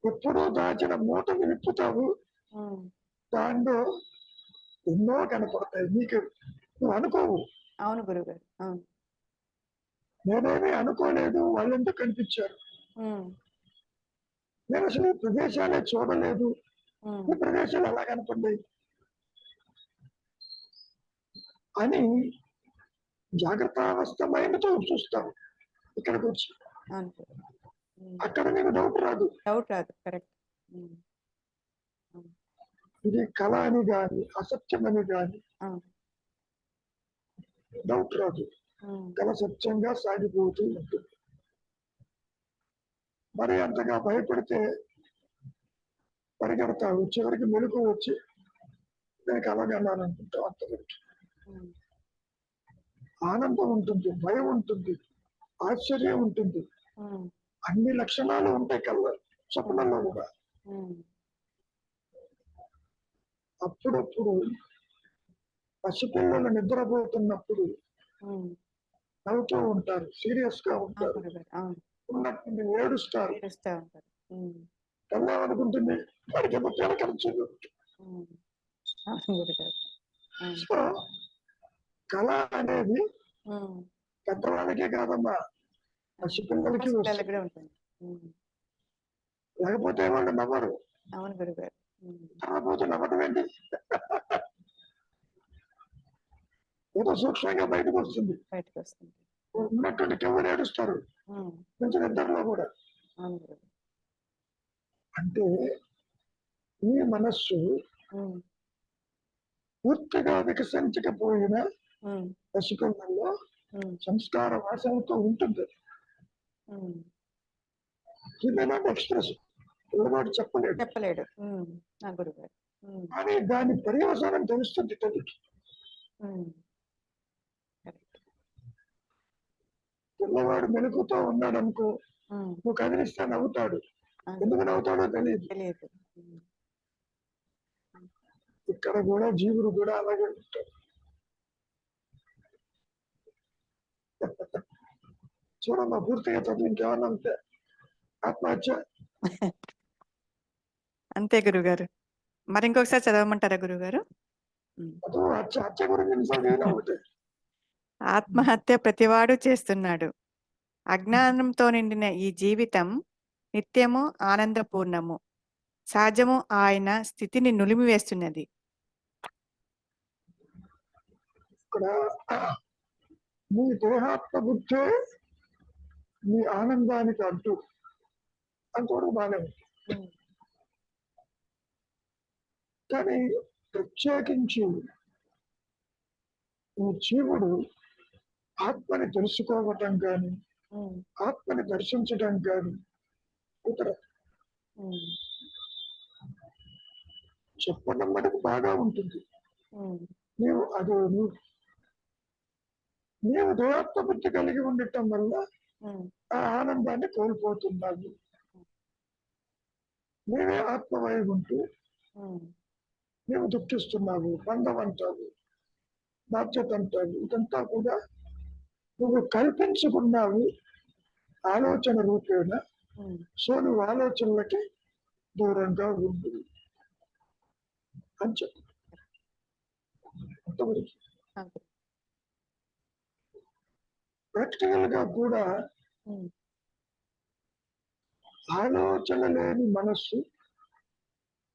ఎప్పుడో దాచిన మూటను విప్పుతావు, దాంట్లో ఎన్నో కనపడతాయి. నీకు నువ్వు అనుకోవు. అవును గురుగారు. అవును. నేనేమీ అనుకోలేదు, వాళ్ళు ఎందుకు కనిపించారు, నేను అసలు ఈ ప్రదేశాలే చూడలేదు, ఈ ప్రదేశాలు ఎలా కనపడ్డాయి అని జాగ్రత్త అవస్థ మైండ్తో చూస్తావు. ఇక్కడికి వచ్చి అక్కడ నీకు డౌట్ రాదు. కరెక్ట్. ఇది కళ అని కానీ అసత్యమని కానీ డౌట్ రాదు. కళ సత్యంగా సాగిపోతూ ఉంటుంది. మరి అంతగా భయపడితే పరిగెడతావు, చివరికి మెలకు వచ్చి నేను కలగన్నాను అనుకుంటావు. అంతవరకు ఆనందం ఉంటుంది, భయం ఉంటుంది, ఆశ్చర్యం ఉంటుంది, ఉమ్, అన్ని లక్షణాలు ఉంటాయి కల్లా స్వప్నంలో కూడా. ఉమ్, అప్పుడప్పుడు పసిపిల్లలు నిద్రపోతున్నప్పుడు ఉమ్. నవ్వుతూ ఉంటారు, సీరియస్ గా ఆ ఉంటారు, గురుగారు, అవును, ఉన్నట్టుండి ఏడుస్తారు. ఏడుస్తూ ఉంటారు. ఉమ్, కల్లామనుకుంటుంది వాడికి పిలకరించదు. ఉమ్. అవును గురుగారు, అవును. సో కళ అనేది ఉమ్. పెద్దవాళ్ళకే కాదమ్మా, పసిపిల్లలకి పిల్లలకు వస్తుంది. కూడా ఉంటుంది. ఉమ్, లేకపోతే వాళ్ళు నవ్వరు. అవును గురుగారు. ఉమ్, కాకపోతే నవ్వటం ఏంటి, ఏదో సూక్ష్మంగా బయటకు వస్తుంది. బయటకు వస్తుంది. ఉన్నటువంటి కెవ్వరు ఏడుస్తారు ఉమ్, కొంచెం నిద్రలో కూడా. అవును గురుగారు. అంటే ఈ మనస్సు ఉమ్, పూర్తిగా వికసించకపోయిన ఉమ్, పసిపిల్లల్లో ఉమ్, సంస్కార వాసనతో ఉంటుంది. ఉమ్. ఏదైనా ఎక్స్ప్రెస్ పిల్లవాడు చెప్పలేడు, చెప్పలేడు. ఉమ్, నా గురుగారు. ఉమ్, కానీ దాని పర్యవసానం తెలుస్తుంది తల్లికి. ఉమ్. కరెక్ట్. పిల్లవాడు మెలుకుతో ఉన్నాడు అనుకో, ఉమ్, నువ్వు కదిలిస్తే నవ్వుతాడు. అవును, ఎందుకు నవ్వుతాడో తెలియదు. తెలియదు. ఉమ్, ఇక్కడ కూడా జీవుడు కూడా అలాగే ఉంటాడు. చూడమ్మా, పూర్తిగా చదువు ఇంకేమన్నా ఉంటే ఆత్మహత్య. అంతే గురుగారు. మరి ఇంకొకసారి చదవమంటారా గురుగారు? ఉమ్. చదువు హత్య, హత్య గురించి ఎన్నిసార్లు అయినా ఒకటే. ఆత్మహత్య ప్రతివాడు చేస్తున్నాడు. అజ్ఞానంతో నిండిన ఈ జీవితం నిత్యము ఆనందపూర్ణము. సహజము ఆయన స్థితిని నులిమివేస్తున్నది. ఇక్కడ నీ దేహాత్మ బుద్ధే నీ ఆనందానికి అడ్డు అంతవరకు బాగానే ఉంది. ఉమ్, కానీ ప్రత్యేకించి ఈ జీవుడు ఆత్మని తెలుసుకోవటం కానీ, ఉమ్, ఆత్మని దర్శించడం కానీ కుదరదు. ఉమ్, చెప్పడం మనకు బాగా ఉంటుంది. ఉమ్, నీవు అది నీవు దేహాత్మ బుద్ధి కలిగి ఉండటం వల్ల ఉమ్, ఆ ఆనందాన్ని కోల్పోతున్నావు. నీవే ఆత్మవై ఉంటూ ఉమ్, నీవు దుఃఖిస్తున్నావు, బంధం అంటావు, బాధ్యత అంటావు. ఇదంతా కూడా నువ్వు కల్పించుకున్నావు ఆలోచన రూపేణ. ఉమ్. సో నువ్వు ఆలోచనలకి దూరంగా ఉండు అని చెప్పు. అంతవరకు అంతే. ప్రాక్టికల్ గా కూడా ఉమ్, ఆలోచన లేని మనస్సు,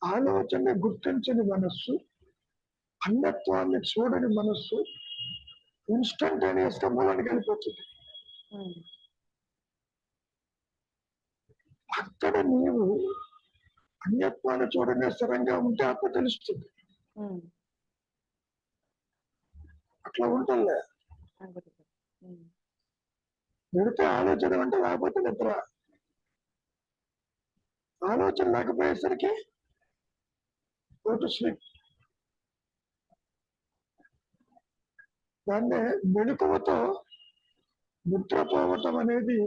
ఆలోచన గుర్తించని మనస్సు, అన్యత్వాన్ని చూడని మనస్సు ఇన్స్టంటేనియస్ గా మూలానికి వెళ్ళిపోతుంది. ఉమ్, అక్కడ నీవు అన్యత్వాన్ని చూడనే స్థిరంగా ఉంటే ఆత్మ తెలుస్తుంది. ఉమ్. అట్లా ఉంటుందిలే. ఆ గురుగారు. ఉమ్, పెడితే ఆలోచన అంటే, లేకపోతే నిద్ర. ఆలోచన లేకపోయేసరికి గో టు స్లీప్. దాన్నే మెలకువతో నిద్రపోవటం అనేది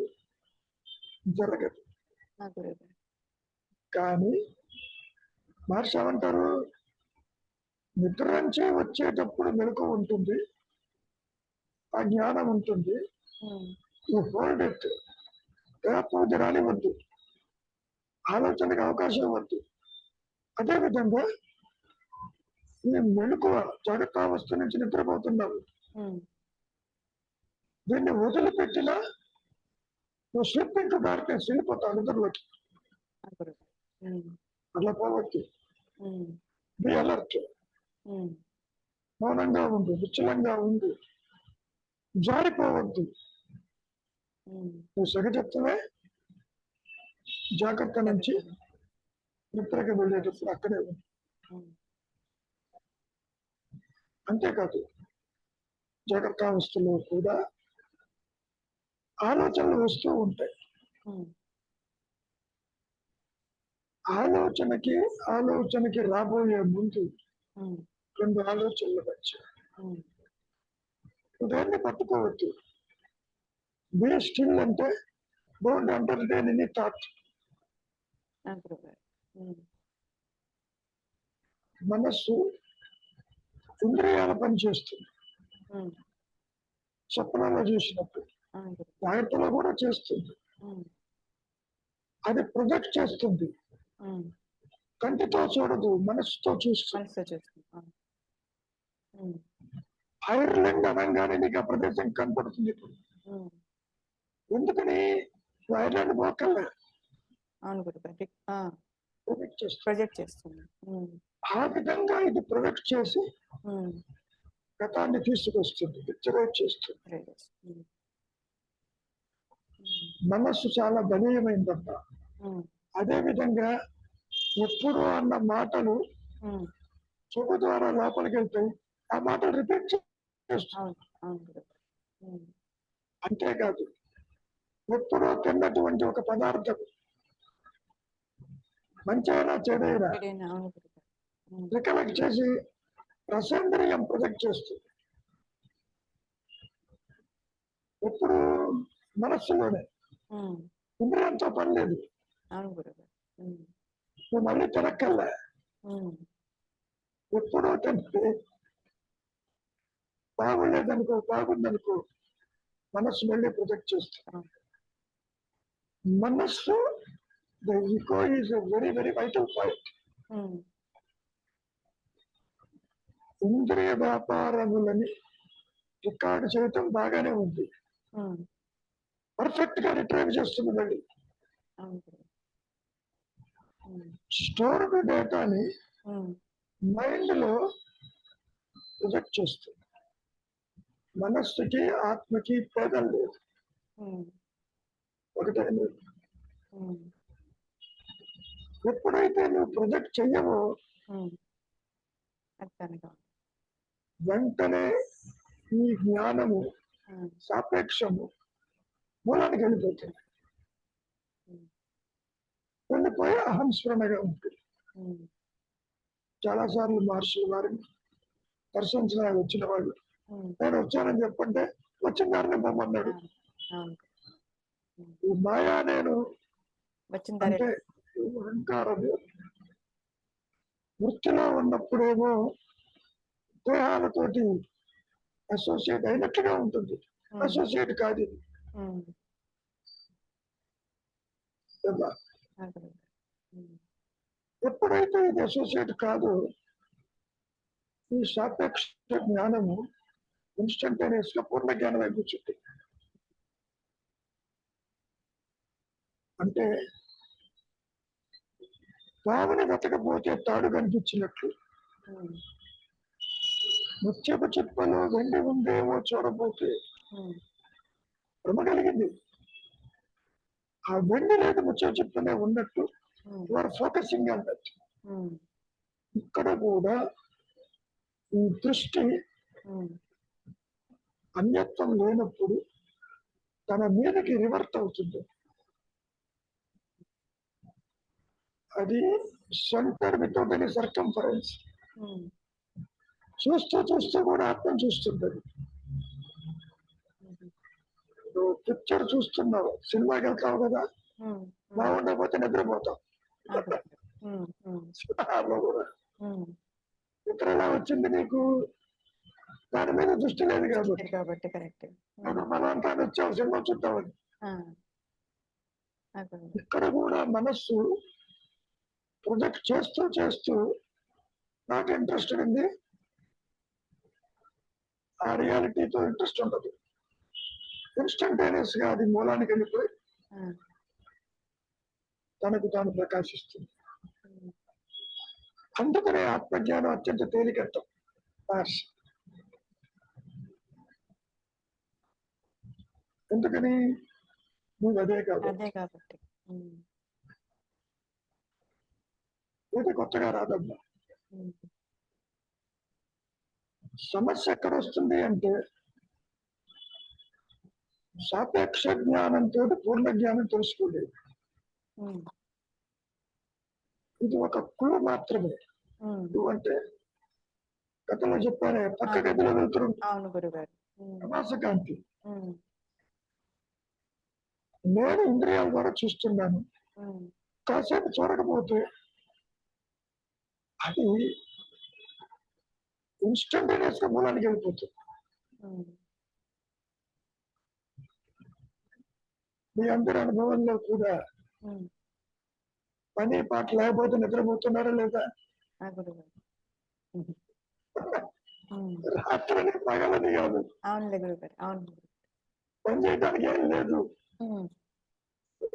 జరగదు. ఆ గురుగారు. కానీ మహర్షి ఏమంటారు, నిద్ర నుంచి వచ్చేటప్పుడు మెలకు ఉంటుంది, ఆ జ్ఞానం ఉంటుంది. ఉమ్, ఈ హోల్డ్ ఇట్, దేహపూజ రానివద్దు, ఆలోచనకు అవకాశం ఇవ్వద్దు. అదేవిధంగా ఈ మెలకువ జాగ్రత్తావస్థ నుంచి నిద్రపోతున్నావు, ఉమ్. దీన్ని వదిలిపెట్టినా నువ్వు స్లిప్ ఇంటూ డార్క్నెస్, వెళ్ళిపోతావు నిద్రలోకి. ఆ గురుగారు. ఉమ్, అట్లా పోవద్దు. ఉమ్, బి అలర్ట్, ఉమ్, మౌనంగా ఉండు, విచలంగా ఉండు, జారిపోవద్దు. ఉమ్. నువ్వు సగజత్వమే జాగ్రత్త నుంచి జరుగుతుంది. నిద్రకి వెళ్ళేటప్పుడు అక్కడే ఉంది. ఉమ్, అంతేకాదు జాగ్రత్తావస్థలో కూడా ఆలోచనలు వస్తూ ఉంటాయి. ఉమ్, ఆలోచనకి రాబోయే ముందు ఉమ్, రెండు ఆలోచనలు వచ్చాయి. ఉమ్. ఉదయాన్ని పట్టుకోవద్దు. బీ స్టిల్ అంటే డోంట్ ఎంటర్టైన్ ఎనీ థాట్. ఆ, గురుగారు. ఉమ్, మనస్సు ఇంద్రియాల పని చేస్తుంది. ఉమ్, స్వప్నంలో చూసినప్పుడు ఆ, గురుగారు. జాగ్రత్తలో కూడా చేస్తుంది. ఉమ్, అది ప్రొజెక్ట్ చేస్తుంది. ఉమ్, కంటితో చూడదు, మనస్సుతో చూస్తుంది. మనసుతో చూస్తుంది. ఆ, ఉమ్, ఐర్లాండ్ అనగానే నీకు ఆ ప్రదేశం కనపడుతుంది. ఇప్పుడు ఉమ్, ఎందుకని ఐర్లాండ్ పోకల్లా అవును గురుగారు. ఆ, ప్రొజెక్ట్ చేస్తుంది. ప్రొజెక్ట్ చేస్తుంది. ఉమ్, ఆ విధంగా ఇది ప్రొజెక్ట్ చేసి ఉమ్, గతాన్ని తీసుకొస్తుంది, పిక్చరైజ్ చేస్తుంది. ప్రొజెక్ట్. ఉమ్, ఉమ్, మనస్సు చాలా బలీయమైందన్న. ఉమ్, అదే విధంగా ఎప్పుడు అన్న మాటలు ఉమ్, చెవు ద్వారా లోపలికి వెళ్తాయి. ఆ మాటలు రిపీట్ చేస్తుంది. అవును అవును గురుగారు. ఉమ్, అంతేకాదు ఎప్పుడో తిన్నటువంటి ఒక పదార్థం మంచైనా చెడైనా చెడేనా? అవును గురుగారు. ఉమ్, రికలెక్ట్ చేసి రసేంద్రియం ప్రొజెక్ట్ చేస్తుంది. ఎప్పుడు మనస్సులోనే, ఉమ్, ఇంద్రియంతో పని లేదు. అవును గురుగారు. ఉమ్, నువ్వు మళ్ళీ తినక్కల్లా. ఉమ్, ఎప్పుడో తింటే బాగుండేదనుకో, బాగుందనుకో, మనస్సు మళ్ళీ ప్రొజెక్ట్ చేస్తుంది. అవును. మనస్సు, the ego is a very very vital point. Um, ఇంద్రియ వ్యాపారములని రికార్డు చేయటం బాగానే ఉంది. ఉమ్, పర్ఫెక్ట్ గా రిట్రైవ్ చేస్తుంది. మళ్ళీ అవును గురుగారు. ఉమ్, స్టోర్డ్ డేటాని ఉమ్, మైండ్ లో ప్రొజెక్ట్ చేస్తుంది. మనస్సుకి ఆత్మకి భేదం లేదు, ఉమ్, ఒకటే లేదు. ఉమ్, ఎప్పుడైతే నువ్వు ప్రొజెక్ట్ చెయ్యవో ఉమ్, అర్థానికి. వెంటనే ఈ జ్ఞానము ఉమ్, సాపేక్షము మూలానికి వెళ్ళిపోతుంది. ఉమ్, వెళ్ళిపోయి అహంస్మరణగా ఉంటుంది. ఉమ్, చాలా సార్లు మహర్షులు వారిని దర్శించడానికి వచ్చిన వాళ్ళు, ఉమ్, నేను వచ్చానని చెప్పంటే వచ్చిన దారిని పొమ్మన్నాడు. అవును అవును. ఉమ్, ఈ మాయా నేను వచ్చిన అంటే దారి. ఈ అహంకారము వృత్తిలో ఉన్నప్పుడేమో దేహాలతోటి అసోసియేట్ అయినట్లుగా ఉంటుంది. ఉమ్, అసోసియేట్ కాదు ఇది. ఉమ్, కదా? ఆ గురుగారు. ఉమ్, ఎప్పుడైతే ఇది అసోసియేట్ కాదు, ఈ సాపేక్ష జ్ఞానము ఇన్స్టంటేనియస్ గా పూర్ణ జ్ఞానం అయిపోతుంది. అంటే పావుని వెతకపోతే తాడు కనిపించినట్లు, ఉమ్, ముత్యపు చిప్పలో వెండి ఉందేమో చూడబోతే ఉమ్, భ్రమ కలిగింది. ఆ వెండి లేదు, ముత్యపు చిప్పనే ఉన్నట్టు ఉమ్, వారు ఫోకసింగ్ అన్నట్టు. ఉమ్, ఇక్కడ కూడా ఈ దృష్టి ఉమ్, అన్యత్వం లేనప్పుడు తన మీదకి రివర్ట్ అవుతుంది. అది సెంటర్ వితౌట్ ఎనీ సర్కంఫరెన్స్. ఉమ్, చూస్తూ చూస్తూ కూడా ఆత్మ చూస్తుంది. ఉమ్, నువ్వు పిక్చర్ చూస్తున్నావు, సినిమాకి వెళ్తావు కదా, ఉమ్, ఉమ్, బాగుండకపోతే నిద్రపోతావు. ఆ గురుగారు. ఉమ్, ఉమ్, సినిమాలో కూడా ఉమ్, నిద్ర ఎలా వచ్చింది నీకు? దాని మీద దృష్టి లేదు కాబట్టి. కాబట్టి కరెక్ట్. నేను బలవంతాన్ని వచ్చావు సినిమా చూద్దామని. ఇక్కడ కూడా మనస్సు ప్రొజెక్ట్ చేస్తూ చేస్తూ నాకు ఇంట్రెస్ట్ ఉంది, ఆ రియాలిటీతో ఇంట్రెస్ట్ ఉండదు. ఇన్స్టంటేనియస్ గా అది మూలానికి వెళ్ళిపోయి తనకు తాను ప్రకాశిస్తుంది. అందుకనే ఆత్మజ్ఞానం అత్యంత తేలికట్టం. ఎందుకని? నువ్వు అదే కాబట్టి. ఇది కొత్తగా రాదమ్మా. సమస్య ఎక్కడ వస్తుంది అంటే సాపేక్ష జ్ఞానంతో పూర్ణ జ్ఞానం తెలుసుకోలేదు. ఇది ఒక క్లూ మాత్రమే. క్లూ అంటే గతంలో చెప్పానే, పక్క గదిలో వెళ్తున్నాడు. అవును గురుగారు. ప్రకాశకాంతి. ఉమ్, నేను ఇంద్రియాల ద్వారా చూస్తున్నాను. ఉమ్, కాసేపు చూడకపోతే అది ఇన్స్టంటేనియస్ గా మూలానికి వెళ్ళిపోతుంది. ఉమ్, మీ అందరి అనుభవంలో కూడా ఉమ్. పని పాట లేకపోతే నిద్రపోతున్నారా లేదా? ఆ గురుగారు. ఉమ్, ఉమ్. రాత్రని పగలని కాదు, అవునులే గురుగారు, అవును గురుగారు. పని చేయడానికి ఏం లేదు, ఉమ్,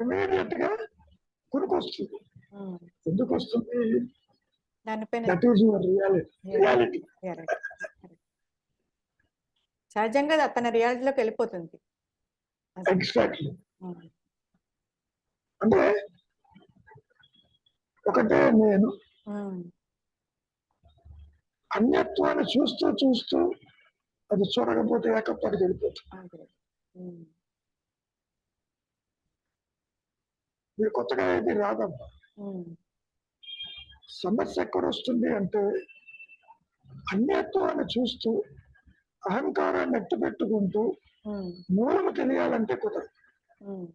ఇమీడియట్ గా కునుకొస్తుంది. ఉమ్. ఎందుకు వస్తుంది? దానిపైన that is your reality. reality. సహజంగా అది తన రియాలిటీలోకి వెళ్ళిపోతుంది. అది. ఎగ్జాక్ట్లీ. ఉమ్, అంటే ఒకటే నేను ఉమ్, అన్యత్వాన్ని చూస్తూ చూస్తూ అది చూడకపోతే ఏకత్వానికి వెళ్ళిపోతుంది. అవును గురుగారు. ఉమ్, మీరు కొత్తగా ఏది రాదమ్మా. ఉమ్, సమస్య ఎక్కడ వస్తుంది అంటే అన్యత్వాన్ని చూస్తూ అహంకారాన్ని ఎట్టు పెట్టుకుంటూ ఉమ్, మూలము తెలియాలంటే కుదరదు. ఉమ్.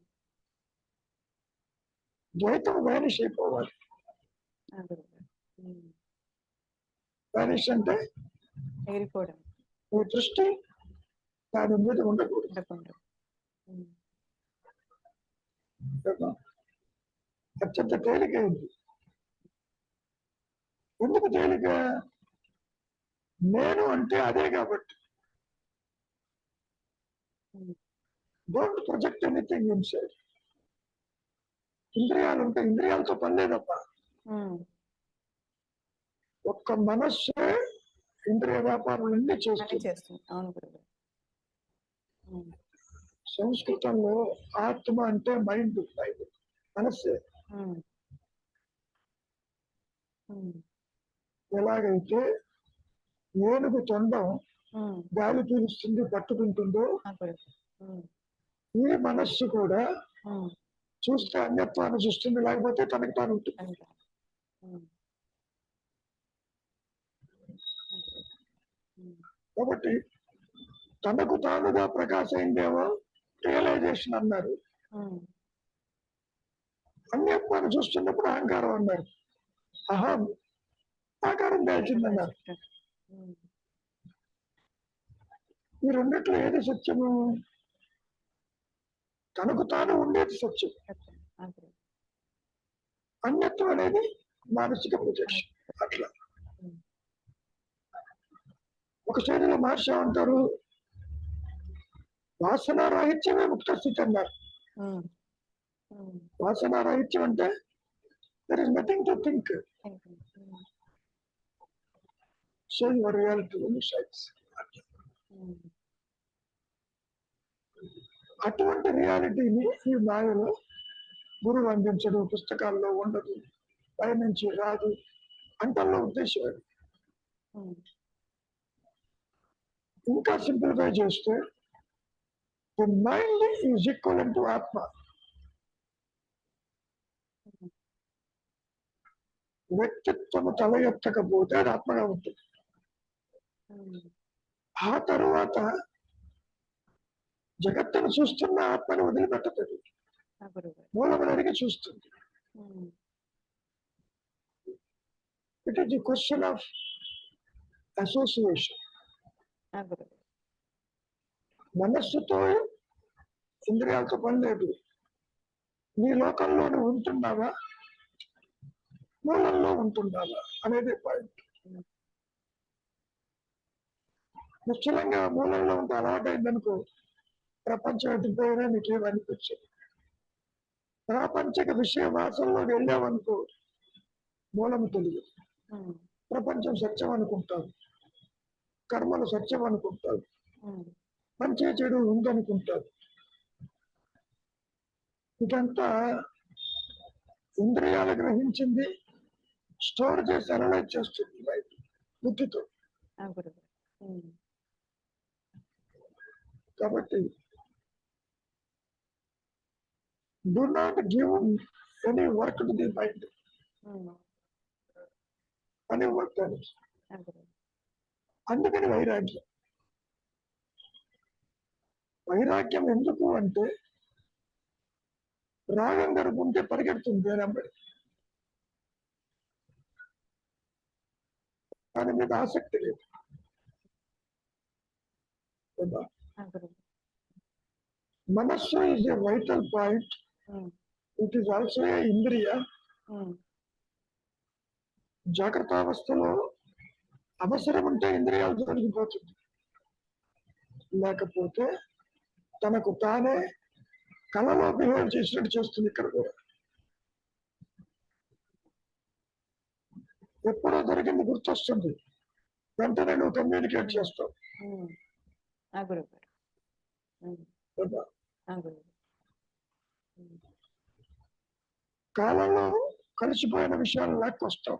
ద్వైతం వ్యానిష్ అయిపోవాలి. ఆ గురుగారు. ఉమ్. వ్యానిష్ అంటే ఎగిరిపోవడం నీ దృష్టి దాని మీద ఉండకూడదు. ఉండకుండా. ఉమ్, కదా? అత్యంత తేలికైంది. ఎందుకు తేలిక? నేను అంటే అదే కాబట్టి. ఉమ్, డోంట్ ప్రొజెక్ట్ ఎనీథింగ్ ఇన్సైడ్. ఇంద్రియాలు ఉంటే ఇంద్రియాలతో పని లేదప్ప. ఉమ్. ఒక్క మనస్సే ఇంద్రియ వ్యాపారాలన్నీ అన్నీ చేస్తుంది. చేస్తుంది. అవును గురుగారు. ఉమ్, సంస్కృతంలో ఆత్మ అంటే మైండ్, మనస్సే. ఉమ్, ఉమ్, ఎలాగైతే ఏనుగు తొండం ఉమ్. గాలి పీలుస్తుంది, పట్టుకుంటుందో ఆ గురుగారు. ఉమ్, ఈ మనస్సు కూడా ఉమ్. చూస్తే అన్యత్వాన్ని చూస్తుంది, లేకపోతే తనకి తాను ఉంటుంది. అంతే. ఉమ్, ఆ గురుగారు. ఉమ్, కాబట్టి తనకు తానుగా ప్రకాశమైందేమో రియలైజేషన్ అన్నారు. ఉమ్. అన్యత్వాన్ని చూస్తున్నప్పుడు అహంకారం అన్నారు. అహం ఆకారం దాల్చిందన్నారు. ఉమ్, ఈ రెండిట్లో ఏది సత్యము? తనకు తాను ఉండేది సత్యం. సత్యం. ఆ గురుగారు. అన్యత్వం అనేది మానసిక ప్రొజెక్షన్. అట్లా ఉమ్, ఒక శ్రేణిలో మహర్షి అంటారు, వాసన రాహిత్యమే ముక్త స్థితి అన్నారు. ఉమ్, ఉమ్. వాసన రాహిత్యం అంటే there is nothing to think. Um, so your reality shines. Um. అటువంటి రియాలిటీని ఈ మాయలో గురువు అందించడు, పుస్తకాల్లో ఉండదు, పైనుంచి రాదు అంటల్లో ఉద్దేశం. ఉమ్. ఇంకా సింప్లిఫై చేస్తే the mind is equal to ఆత్మ. వ్యక్తిత్వము తల ఎత్తకపోతే అది ఆత్మగా ఉంటుంది. ఉమ్. ఆ తరువాత జగత్తును చూస్తున్న ఆత్మని వదిలిపెట్టదు, ఆ గురుగారు. మూలమును అడిగి చూస్తుంది. Um, it is the question of association. ఆ గురుగారు. మనస్సుతో ఇంద్రియాలతో పని లేదు. నీ లోకంలోనే ఉంటున్నావా, మూలంలో ఉంటున్నావా అనేది పాయింట్. ఉమ్, నిశ్చలంగా మూలంలో ఉంటే అలవాటైందనుకో, ప్రపంచం ఎదిగిపోయినా నీకేం అనిపించదు. ప్రాపంచిక విషయ వాసనలోకి వెళ్ళావనుకో, మూలము తెలియదు. ఉమ్, ప్రపంచం సత్యం అనుకుంటావు, కర్మలు సత్యం అనుకుంటావు, ఉమ్. మంచి చెడు ఉందనుకుంటావు. ఇదంతా ఇంద్రియాలు గ్రహించింది స్టోర్ చేసి అనలైజ్ చేస్తుంది బయట బుద్ధితో. ఆ గురుగారు. ఉమ్, కాబట్టి do not give any work to the mind. ఉమ్. పని వర్క్ దానికి. ఆ గురుగారు. అందుకని వైరాగ్యం. వైరాగ్యం ఎందుకు అంటే రాగం గడుపుంటే పరిగెడుతుంది దేనంబడి, దాని మీద ఆసక్తి లేదు కదా. మనస్సు is a vital point, it is also a ఇంద్రియ. జాగ్రత్త అవస్థలో అవసరం ఉంటే ఇంద్రియాలు జరిగిపోతుంది, లేకపోతే తనకు తానే కళలో బిహేవ్ చేసినట్టు చేస్తుంది. ఇక్కడ కూడా ఎప్పుడో జరిగింది గుర్తొస్తుంది, వెంటనే నువ్వు కమ్యూనికేట్ చేస్తావు కదా. కాలంలో కలిసిపోయిన విషయాలు లాక్కొస్తాం,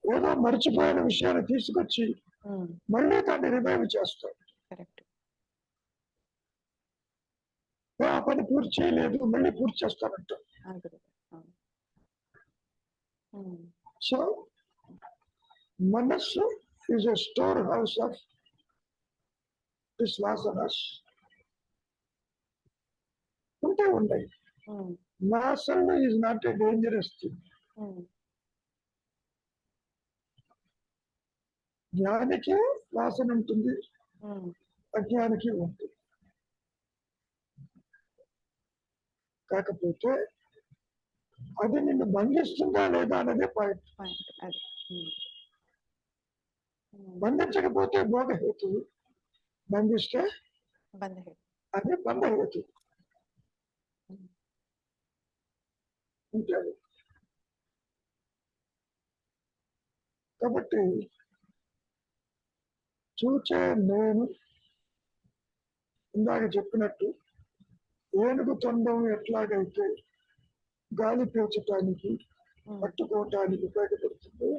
ఏదో మర్చిపోయిన విషయాన్ని తీసుకొచ్చి మళ్ళీ దాన్ని రివైవ్ చేస్తాం. ఆ పని పూర్తి చేయలేదు, మళ్ళీ పూర్తి చేస్తానంట. సో మనస్సు is a storehouse of this వాసనస్. ఉంటే ఉన్నాయి. వాసన is not a dangerous thing. జ్ఞానికి వాసన ఉంటుంది, అజ్ఞానికి ఉంటుంది. కాకపోతే అది నిన్ను బంధిస్తుందా లేదా అనేది పాయింట్. బంధించకపోతే భోగహేతు, బంధిస్తే అది బంధహేతు ఉంటాడు. కాబట్టి చూచే నేను ఇందాక చెప్పినట్టు ఏనుగు తొండం ఎట్లాగైతే గాలి పీల్చటానికి పట్టుకోవటానికి ఉపయోగపడుతుంది,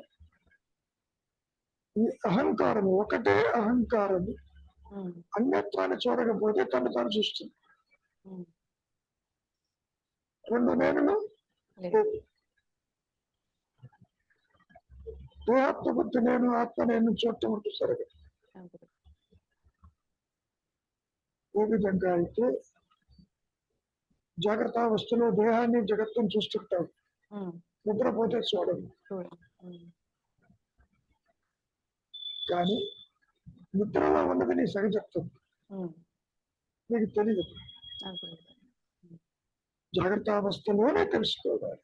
ఈ అహంకారం ఒకటే అహంకారం అన్యత్వాన్ని చూడకపోతే తను తాను చూస్తుంది. రెండు నేనులు దేహాత్మ బుద్ధి నేను, ఆత్మ నేను చూడటం ఉంటుంది సరిగా. ఏ విధంగా అయితే జాగ్రత్త అవస్థలో దేహాన్ని జగత్తును చూస్తుంటాడు, నిద్రపోతే చూడదు. కానీ నిద్రలో ఉన్నది నీ సహజత్వం, నీకు తెలియదు. జాగ్రత్త అవస్థలోనే తెలుసుకోవాలి.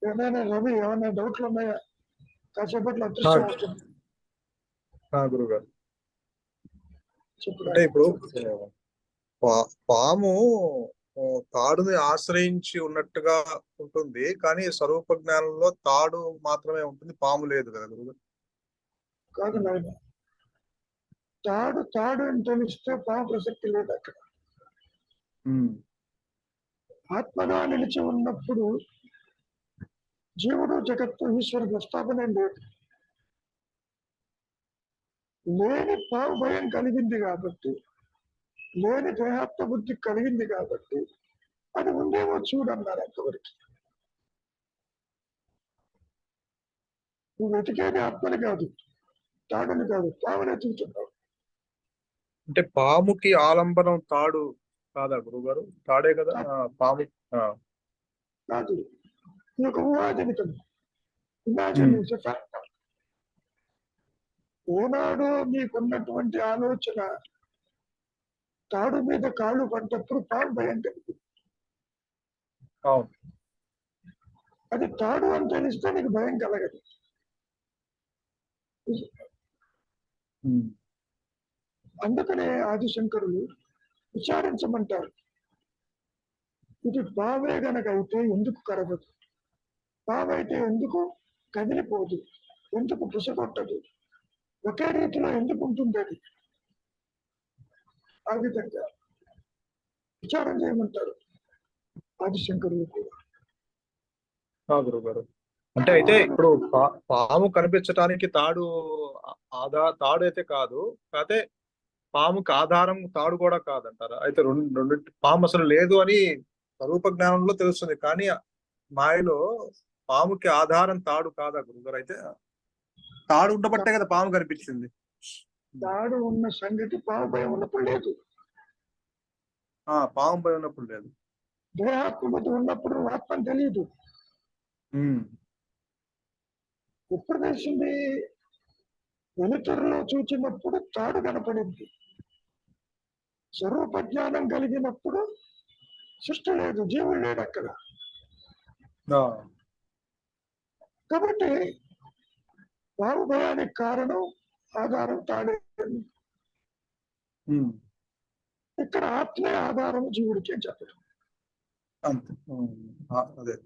ఏమైనా రవి ఏమైనా డౌట్లు ఉన్నాయా? కాసేపట్లో అదృష్టం వస్తుంది. గురుగారు, అంటే ఇప్పుడు పాము తాడుని ఆశ్రయించి ఉన్నట్టుగా ఉంటుంది, కానీ స్వరూప జ్ఞానంలో తాడు మాత్రమే ఉంటుంది, పాము లేదు కదా గురుగారు? కాదు నాయన, తాడు తాడు అని తెలిస్తే పాము ప్రసక్తి లేదు అక్కడ. ఆత్మగా నిలిచి ఉన్నప్పుడు జీవుడు జగత్తు ఈశ్వర ప్రస్తాపన లేదు. లేని పాము భయం కలిగింది కాబట్టి, లేని దేహాత్మ బుద్ధి కలిగింది కాబట్టి అది ఉందేమో చూడన్నారు. అంతవరకు నువ్వు వెతికేది ఆత్మని కాదు, తాడుని కాదు, పాముని ఎత్తుకుతున్నావు. అంటే పాముకి ఆలంబనం తాడు కాదా గురుగారు? తాడే కదా పాము కాదు, ఈ యొక్క ఊహాజనితం. ఇమాజిన్ ఏనాడు నీకున్నటువంటి ఆలోచన తాడు మీద కాళ్ళు పడ్డప్పుడు పాము భయం కలిగింది. అది తాడు అని తెలిస్తే నీకు భయం కలగదు. అందుకనే ఆదిశంకరులు విచారించమంటారు. ఇది పావే గనక అయితే ఎందుకు కరగదు, పావైతే ఎందుకు కదిలిపోదు, ఎందుకు పుసగొట్టదు, ఒకే రీతిలో ఎందుకు ఉంటుంది అది. ఆ విధంగా విచారం చేయమంటారు ఆదిశంకరులు కూడా. గురుగారు, అంటే అయితే ఇప్పుడు పాము కనిపించడానికి తాడు తాడు అయితే కాదు, కాకపోతే పాముకి ఆధారం తాడు కూడా కాదంటారా? అయితే రెండు పాము అసలు లేదు అని స్వరూప జ్ఞానంలో తెలుస్తుంది, కానీ మాయలో పాముకి ఆధారం తాడు కాదా గురుగారు? అయితే తాడు ఉండబట్టే కదా పాము కనిపించింది. తాడు ఉన్న సంగతి పాము భయం ఉన్నప్పుడు లేదు. పాము భయం ఉన్నప్పుడు లేదు. దేహాత్మత ఉన్నప్పుడు ఆత్మని తెలియదు. ఎప్పుడు తెలిసింది? వెలుతురులో చూచినప్పుడు తాడు కనపడింది. స్వరూప జ్ఞానం కలిగినప్పుడు సృష్టి లేదు, జీవుడు లేడు అక్కడ. కాబట్టి పాము భయానికి కారణం ఆధారం తాడే. ఇక్కడ ఆత్మే ఆధారం జీవుడికి అని చెప్పడం. అదే.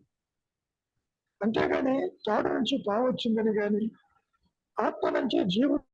అంతేగాని తాడు నుంచి పాము వచ్చిందని కానీ ఆత్మ నుంచి జీవుడు